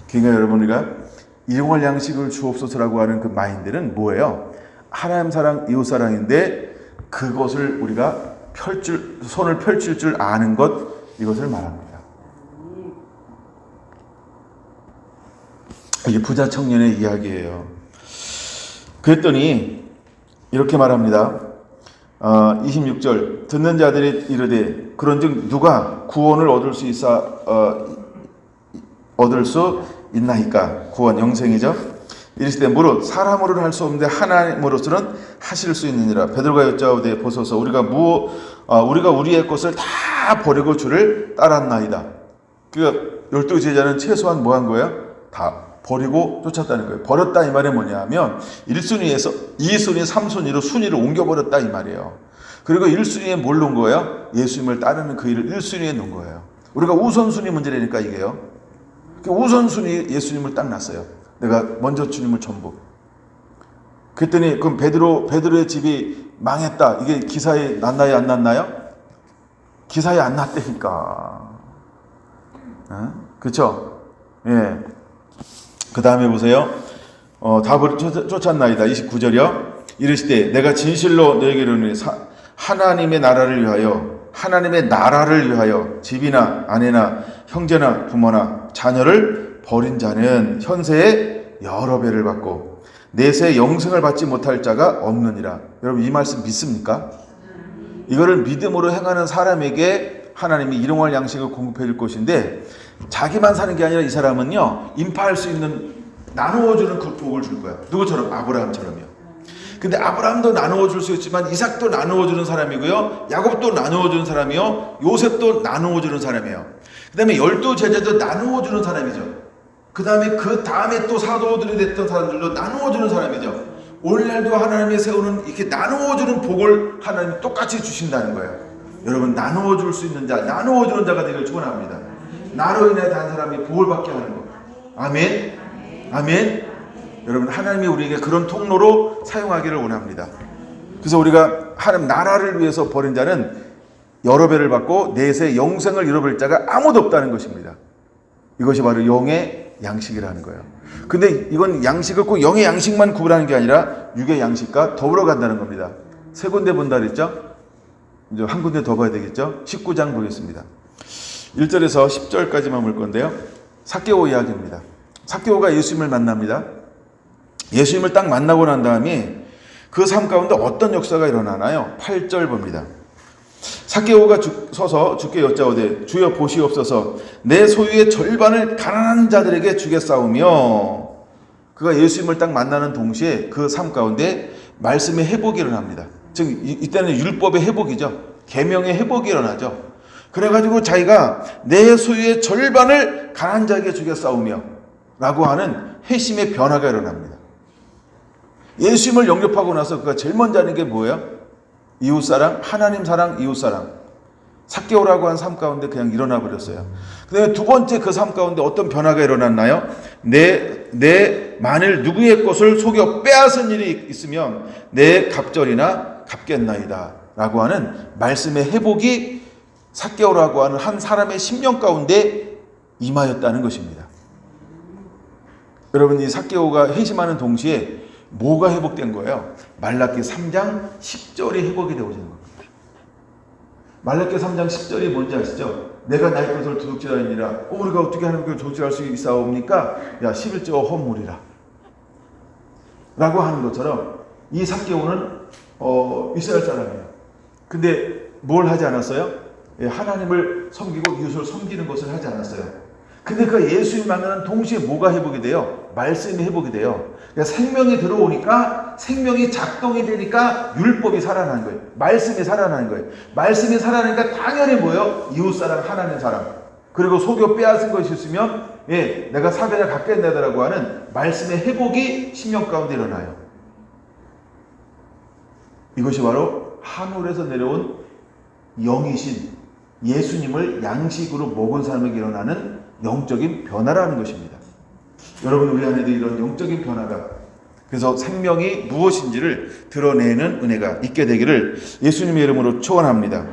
그러니까 여러분, 우리가 일용할 양식을 주옵소서라고 하는 그 마인드는 뭐예요? 하나님 사랑, 이웃 사랑인데 그것을 우리가 손을 펼칠 줄 아는 것, 이것을 말합니다. 이게 부자 청년의 이야기예요. 그랬더니 이렇게 말합니다. 26절 듣는 자들이 이르되 그런즉 누가 구원을 얻을 수 있나이까? 구원 영생이죠. 이르시되 무릇 사람으로는 할 수 없는데 하나님으로서는 하실 수 있느니라. 베드로가 여짜오되 보소서 우리가 우리의 것을 다 버리고 주를 따랐나이다. 그 12제자는 최소한 뭐 한 거예요? 다 버리고 쫓았다는 거예요. 버렸다 이 말이 뭐냐면 1순위에서 2순위, 3순위로 순위를 옮겨버렸다 이 말이에요. 그리고 1순위에 뭘 놓은 거예요? 예수님을 따르는 그 일을 1순위에 놓은 거예요. 우리가 우선순위 문제라니까 이게요. 우선순위 예수님을 딱 놨어요. 내가 먼저 주님을 전부. 그랬더니 그럼 베드로의 집이 망했다. 이게 기사에 났나요? 안 났나요? 기사에 안 났다니까. 그렇죠? 예. 그 다음에 보세요. 다 쫓았나이다. 29절이요. 이르시되 내가 진실로 너에게 이르노니 하나님의 나라를 위하여 집이나 아내나 형제나 부모나 자녀를 버린 자는 현세에 여러 배를 받고 내세 영생을 받지 못할 자가 없느니라. 여러분 이 말씀 믿습니까? 이거를 믿음으로 행하는 사람에게 하나님이 일용할 양식을 공급해 줄 것인데 자기만 사는 게 아니라 이 사람은요 인파할 수 있는 나누어주는 그 복을 줄 거야. 누구처럼? 아브라함처럼요. 근데 아브라함도 나누어 줄 수 있지만 이삭도 나누어 주는 사람이고요. 야곱도 나누어 주는 사람이요. 요셉도 나누어 주는 사람이에요. 그 다음에 12제자도 나누어 주는 사람이죠. 그 다음에 또 사도들이 됐던 사람들도 나누어 주는 사람이죠. 오늘날도 하나님이 세우는 이렇게 나누어 주는 복을 하나님이 똑같이 주신다는 거예요. 여러분 나누어 줄 수 있는 자, 나누어 주는 자가 되기를 축원합니다. 나로 인해 단 사람이 복을 받게 하는 거. 아멘. 아멘. 여러분 하나님이 우리에게 그런 통로로 사용하기를 원합니다. 그래서 우리가 하나님 나라를 위해서 버린 자는 여러 배를 받고 내세 영생을 잃어버릴 자가 아무도 없다는 것입니다. 이것이 바로 영의 양식이라는 거예요. 근데 이건 양식을 꼭 영의 양식만 구분하는 게 아니라 육의 양식과 더불어 간다는 겁니다. 세 군데 본다 그랬죠? 이제 한 군데 더 봐야 되겠죠? 19장 보겠습니다. 1절에서 10절까지만 볼 건데요. 삭개오 이야기입니다. 삭개오가 예수님을 만납니다. 예수님을 딱 만나고 난 다음에 그 삶 가운데 어떤 역사가 일어나나요? 8절 봅니다. 삭개오가 서서 주께 여짜오되 주여 보시옵소서 내 소유의 절반을 가난한 자들에게 주겠사오며 그가 예수님을 딱 만나는 동시에 그 삶 가운데 말씀의 회복이 일어납니다. 즉 이때는 율법의 회복이죠. 계명의 회복이 일어나죠. 그래가지고 자기가 내 소유의 절반을 가난한 자에게 주겠사오며 라고 하는 회심의 변화가 일어납니다. 예수님을 영접하고 나서 그가 제일 먼저 하는 게 뭐예요? 이웃사랑, 하나님 사랑, 이웃사랑. 삭개오라고 한 삶 가운데 그냥 일어나 버렸어요. 그 다음에 두 번째 그 삶 가운데 어떤 변화가 일어났나요? 내 만일 누구의 것을 속여 빼앗은 일이 있으면 내 갑절이나 갚겠나이다 라고 하는 말씀의 회복이 삭개오라고 하는 한 사람의 심령 가운데 임하였다는 것입니다. 여러분 이 삭개오가 회심하는 동시에 뭐가 회복된 거예요? 말라기 3장 10절이 회복이 되어지는 겁니다. 말라기 3장 10절이 뭔지 아시죠? 내가 나의 것을 도둑질하니라. 우리가 어떻게 하나님께 도둑질할 수 있사옵니까? 야 11조 헌물이라 라고 하는 것처럼 이 삭개오는 이스라엘 사람이에요. 근데 뭘 하지 않았어요? 하나님을 섬기고 이웃을 섬기는 것을 하지 않았어요. 근데 그 예수님 만나는 동시에 뭐가 회복이 돼요? 말씀이 회복이 돼요. 그러니까 생명이 들어오니까 생명이 작동이 되니까 율법이 살아나는 거예요. 말씀이 살아나는 거예요. 말씀이 살아나니까 당연히 뭐예요? 이웃사랑, 하나님 사랑. 그리고 속여 빼앗은 것이 있으면 내가 사배를 갚겠다라고 하는 말씀의 회복이 심령 가운데 일어나요. 이것이 바로 하늘에서 내려온 영이신 예수님을 양식으로 먹은 사람에게 일어나는 영적인 변화라는 것입니다. 여러분 우리 안에도 이런 영적인 변화가 그래서 생명이 무엇인지를 드러내는 은혜가 있게 되기를 예수님의 이름으로 축원합니다.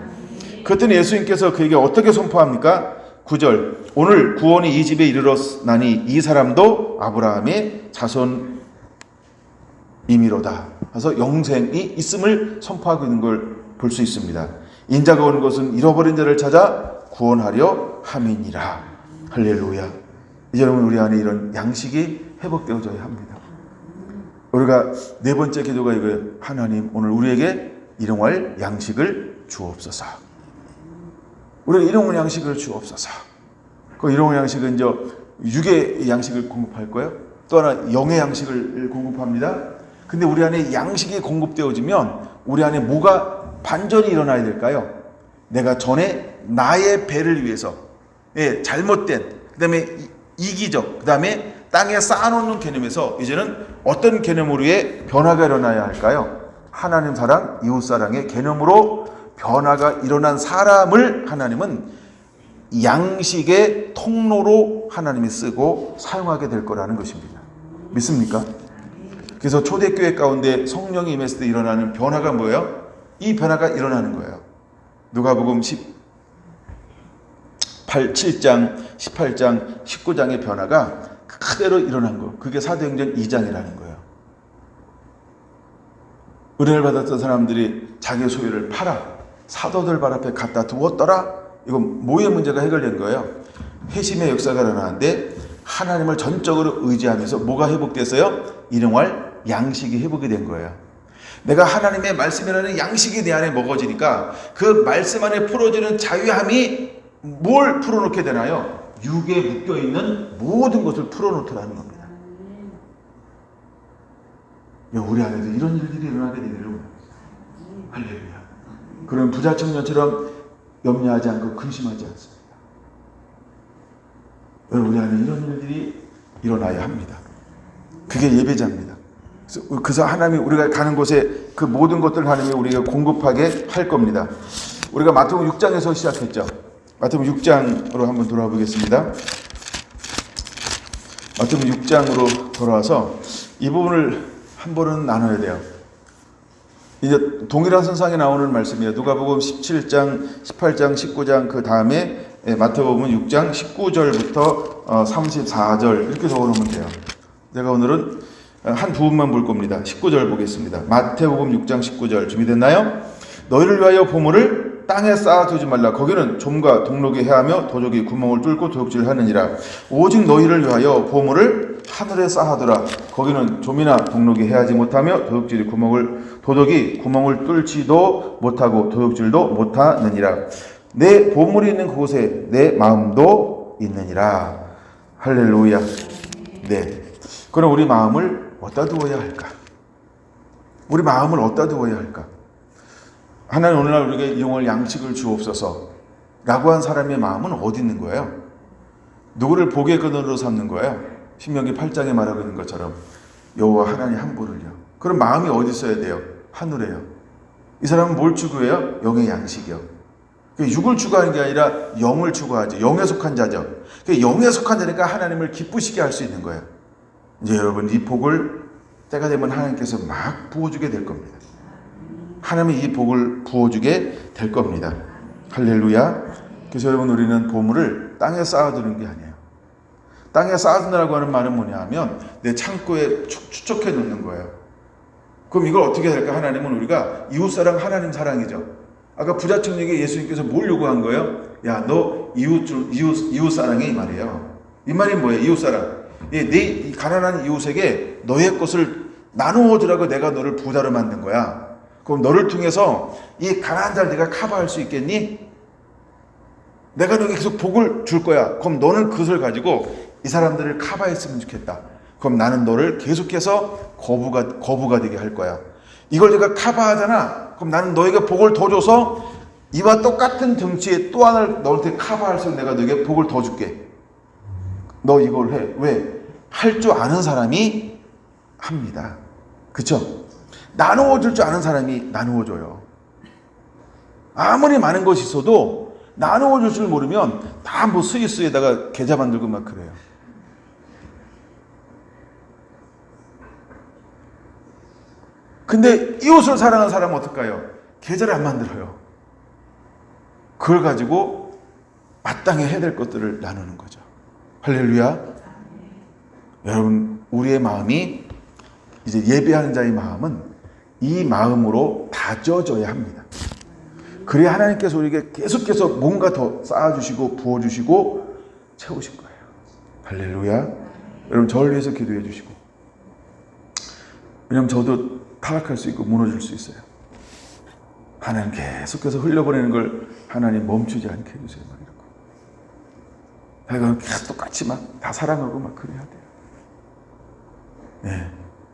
그랬더니 예수님께서 그에게 어떻게 선포합니까? 9절 오늘 구원이 이 집에 이르렀나니 이 사람도 아브라함의 자손이미로다. 그래서 영생이 있음을 선포하고 있는 걸 볼 수 있습니다. 인자가 오는 것은 잃어버린 자를 찾아 구원하려 함이니라. 할렐루야. 이제 여러분 우리 안에 이런 양식이 회복되어져야 합니다. 우리가 네 번째 기도가 이거예요. 하나님 오늘 우리에게 일용할 양식을 주옵소서. 우리에게 일용할 양식을 주옵소서. 그 일용할 양식은 이제 육의 양식을 공급할 거예요. 또 하나 영의 양식을 공급합니다. 근데 우리 안에 양식이 공급되어지면 우리 안에 뭐가 반전이 일어나야 될까요? 내가 전에 나의 배를 위해서 잘못된, 그 다음에 이기적, 그 다음에 땅에 쌓아놓는 개념에서 이제는 어떤 개념으로의 변화가 일어나야 할까요? 하나님 사랑, 이웃 사랑의 개념으로 변화가 일어난 사람을 하나님은 양식의 통로로 하나님이 쓰고 사용하게 될 거라는 것입니다. 믿습니까? 그래서 초대교회 가운데 성령이 임했을 때 일어나는 변화가 뭐예요? 이 변화가 일어나는 거예요. 누가복음 7장, 18장, 19장의 변화가 그대로 일어난 거. 그게 사도행전 2장이라는 거예요. 은혜를 받았던 사람들이 자기 소유를 팔아 사도들 발 앞에 갖다 두었더라. 이건 뭐의 문제가 해결된 거예요? 회심의 역사가 일어나는데 하나님을 전적으로 의지하면서 뭐가 회복돼서요? 일용할 양식이 회복이 된 거예요. 내가 하나님의 말씀이라는 양식이 내 안에 먹어지니까 그 말씀 안에 풀어지는 자유함이 뭘 풀어놓게 되나요? 육에 묶여있는 모든 것을 풀어놓더라는 겁니다. 우리 안에도 이런 일들이 일어나게 되기를 할렐루야. 그런 부자 청년처럼 염려하지 않고 근심하지 않습니다. 우리 안에 이런 일들이 일어나야 합니다. 그게 예배자입니다. 그래서 하나님이 우리가 가는 곳에 그 모든 것들을 하나님이 우리가 공급하게 할 겁니다. 우리가 마태복음 6장에서 시작했죠. 마태복음 6장으로 한번 돌아와 보겠습니다. 마태복음 6장으로 돌아와서 이 부분을 한 번은 나눠야 돼요. 이제 동일한 선상에 나오는 말씀이에요. 누가복음 17장, 18장, 19장 그 다음에 마태복음 6장 19절부터 34절 이렇게 적어놓으면 돼요. 제가 오늘은 한 부분만 볼 겁니다. 19절 보겠습니다. 마태복음 6장 19절 준비됐나요? 너희를 위하여 보물을 땅에 쌓아두지 말라. 거기는 좀과 동록이 해하며 도적이 구멍을 뚫고 도둑질을 하느니라. 오직 너희를 위하여 보물을 하늘에 쌓아두라. 거기는 좀이나 동록이 해하지 못하며 도둑이 구멍을 뚫지도 못하고 도둑질도 못하느니라. 내 보물이 있는 그곳에 내 마음도 있느니라. 할렐루야. 네. 그럼 우리 마음을 어디다 두어야 할까? 우리 마음을 어디다 두어야 할까? 하나님 오늘날 우리에게 이용할 양식을 주옵소서 라고 한 사람의 마음은 어디 있는 거예요? 누구를 복의 근원으로 삼는 거예요? 신명기 8장에 말하고 있는 것처럼 여호와 하나님 한 분을요. 그럼 마음이 어디 있어야 돼요? 하늘에요. 이 사람은 뭘 추구해요? 영의 양식이요. 육을 추구하는 게 아니라 영을 추구하죠. 영에 속한 자죠. 영에 속한 자니까 하나님을 기쁘시게 할 수 있는 거예요. 이제 여러분 이 복을 때가 되면 하나님께서 막 부어주게 될 겁니다. 하나님이 이 복을 부어주게 될 겁니다. 할렐루야. 그래서 여러분 우리는 보물을 땅에 쌓아두는 게 아니에요. 땅에 쌓아두라고 하는 말은 뭐냐 하면 내 창고에 축적해 놓는 거예요. 그럼 이걸 어떻게 해야 될까? 하나님은 우리가 이웃사랑 하나님 사랑이죠. 아까 부자청년에게 예수님께서 뭘 요구한 거예요? 야, 너 이웃사랑해 이 말이에요. 이 말이 뭐예요? 이웃사랑. 내 가난한 이웃에게 너의 것을 나누어 주라고 내가 너를 부자로 만든 거야. 그럼 너를 통해서 이 가난한 자를 네가 커버할 수 있겠니? 내가 너에게 계속 복을 줄 거야. 그럼 너는 그것을 가지고 이 사람들을 커버했으면 좋겠다. 그럼 나는 너를 계속해서 거부가 되게 할 거야. 이걸 내가 커버하잖아. 그럼 나는 너에게 복을 더 줘서 이와 똑같은 덩치에 또 하나를 너한테 커버할 수 있는 내가 너에게 복을 더 줄게. 너 이걸 해. 왜? 할 줄 아는 사람이 합니다. 그쵸? 나누어 줄 줄 아는 사람이 나누어 줘요. 아무리 많은 것이 있어도 나누어 줄 줄 모르면 다 뭐 스위스에다가 계좌 만들고 막 그래요. 근데 이웃을 사랑하는 사람은 어떨까요? 계좌를 안 만들어요. 그걸 가지고 마땅히 해야 될 것들을 나누는 거죠. 할렐루야. 여러분 우리의 마음이 이제 예배하는 자의 마음은 이 마음으로 다져져야 합니다. 그래야 하나님께서 우리에게 계속해서 뭔가 더 쌓아주시고 부어주시고 채우실 거예요. 할렐루야. 여러분 저를 위해서 기도해 주시고, 왜냐하면 저도 타락할 수 있고 무너질 수 있어요. 하나님 계속해서 흘려보내는 걸 하나님 멈추지 않게 해주세요. 막 이러고. 내가 계속 똑같이 막 다 사랑하고 막 그래야 돼요. 예.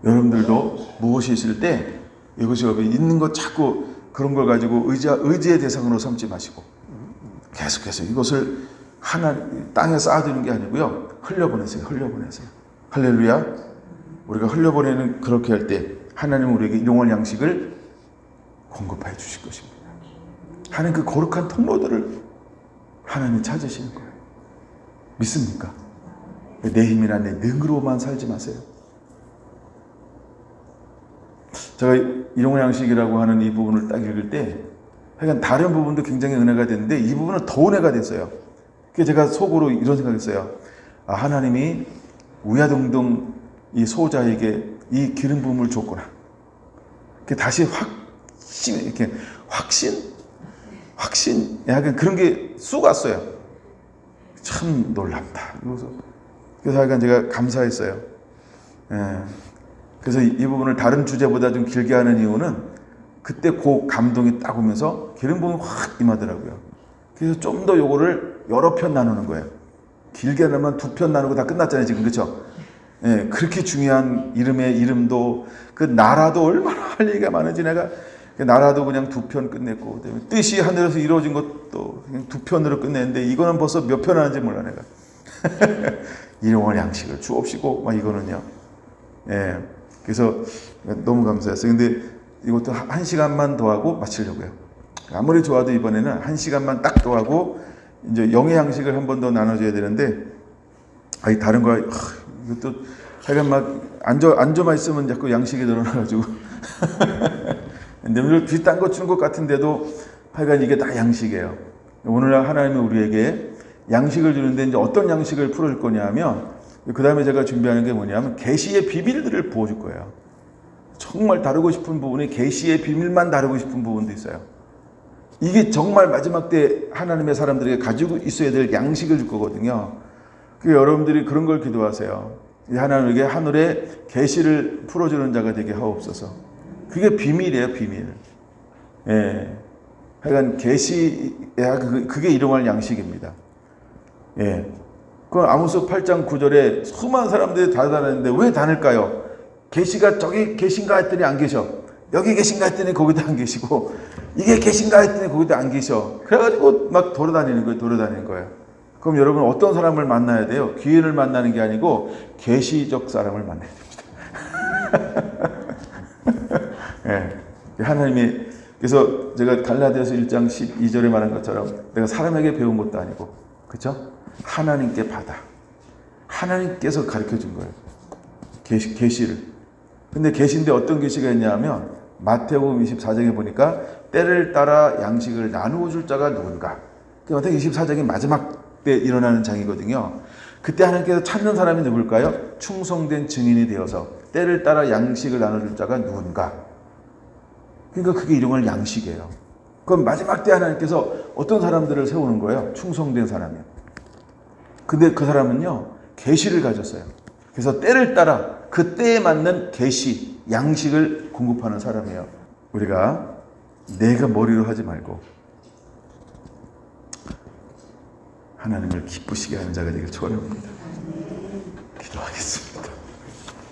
여러분들도 무엇이 있을 때 이것이 있는 것 자꾸 그런 걸 가지고 의지의 대상으로 삼지 마시고 계속해서 이것을 땅에 쌓아두는 게 아니고요. 흘려보내세요. 할렐루야. 우리가 흘려보내는 그렇게 할 때 하나님은 우리에게 일용할 양식을 공급해 주실 것입니다. 하나님 그 거룩한 통로들을 하나님 찾으시는 거예요. 믿습니까? 내 힘이나 내 능으로만 살지 마세요. 제가 일용할 양식이라고 하는 이 부분을 딱 읽을 때 하여간 다른 부분도 굉장히 은혜가 됐는데 이 부분은 더 은혜가 됐어요. 그래서 제가 속으로 이런 생각했어요. 하나님이 우야동동 이 소자에게 이 기름 부음을 줬구나. 다시 확신, 약간 그런 게 쑥 왔어요. 참 놀랍다. 그래서 약간 제가 감사했어요. 예. 그래서 이 부분을 다른 주제보다 좀 길게 하는 이유는 그때 그 감동이 딱 오면서 기름 부음이 확 임하더라고요. 그래서 좀 더 요거를 여러 편 나누는 거예요. 길게 하면 2편 나누고 다 끝났잖아요, 지금. 그렇죠? 예, 그렇게 중요한 이름도 그 나라도 얼마나 할 얘기가 많은지 내가 나라도 그냥 2편 끝냈고 뜻이 하늘에서 이루어진 것도 그냥 2편으로 끝냈는데 이거는 벌써 몇 편 하는지 몰라 내가. 일용할 양식을 주옵시고 막 이거는요. 예, 그래서 너무 감사했어요. 근데 이것도 1시간만 더 하고 마치려고요. 아무리 좋아도 이번에는 1시간만 딱 더 하고 이제 영의 양식을 한 번 더 나눠줘야 되는데 다른 거 이것도 하여간 막 앉아만 있으면 자꾸 양식이 늘어나가지고 늘 비슷한 거 주는 것 같은데도 하여간 이게 다 양식이에요. 오늘날 하나님은 우리에게 양식을 주는데 이제 어떤 양식을 풀어줄 거냐 하면 그 다음에 제가 준비하는 게 뭐냐면 계시의 비밀들을 부어줄 거예요. 정말 다루고 싶은 부분이 계시의 비밀만 다루고 싶은 부분도 있어요. 이게 정말 마지막 때 하나님의 사람들에게 가지고 있어야 될 양식을 줄 거거든요. 여러분들이 그런 걸 기도하세요. 하나님에게 하늘에 계시를 풀어주는 자가 되게 하옵소서. 그게 비밀이에요, 비밀. 예. 하여간 계시, 그게 일용할 양식입니다. 예. 그 아모스 8장 9절에 수많은 사람들이 다 다녔는데 왜 다닐까요? 계시가 저기 계신가 했더니 안 계셔. 여기 계신가 했더니 거기도 안 계시고 이게 계신가 했더니 거기도 안 계셔. 그래가지고 막 돌아다니는 거예요. 그럼 여러분 어떤 사람을 만나야 돼요? 귀인을 만나는 게 아니고 계시적 사람을 만나야 됩니다. 예. 하나님이 그래서 제가 갈라디아서 1장 12절에 말한 것처럼 내가 사람에게 배운 것도 아니고 그렇죠? 하나님께 받아. 하나님께서 가르쳐 준 거예요. 계시를. 근데 계시인데 어떤 계시가 있냐면 마태복음 24장에 보니까 때를 따라 양식을 나누어 줄 자가 누군가. 마태복음 24장이 마지막 때 일어나는 장이거든요. 그때 하나님께서 찾는 사람이 누굴까요? 충성된 증인이 되어서 때를 따라 양식을 나눠줄 자가 누군가. 그러니까 그게 일용할 양식이에요. 그럼 마지막 때 하나님께서 어떤 사람들을 세우는 거예요? 충성된 사람이요. 근데 그 사람은요, 계시를 가졌어요. 그래서 때를 따라 그 때에 맞는 계시, 양식을 공급하는 사람이에요. 우리가 내가 머리로 하지 말고 하나님을 기쁘시게 하는 자가 되길 축원합니다. 기도하겠습니다.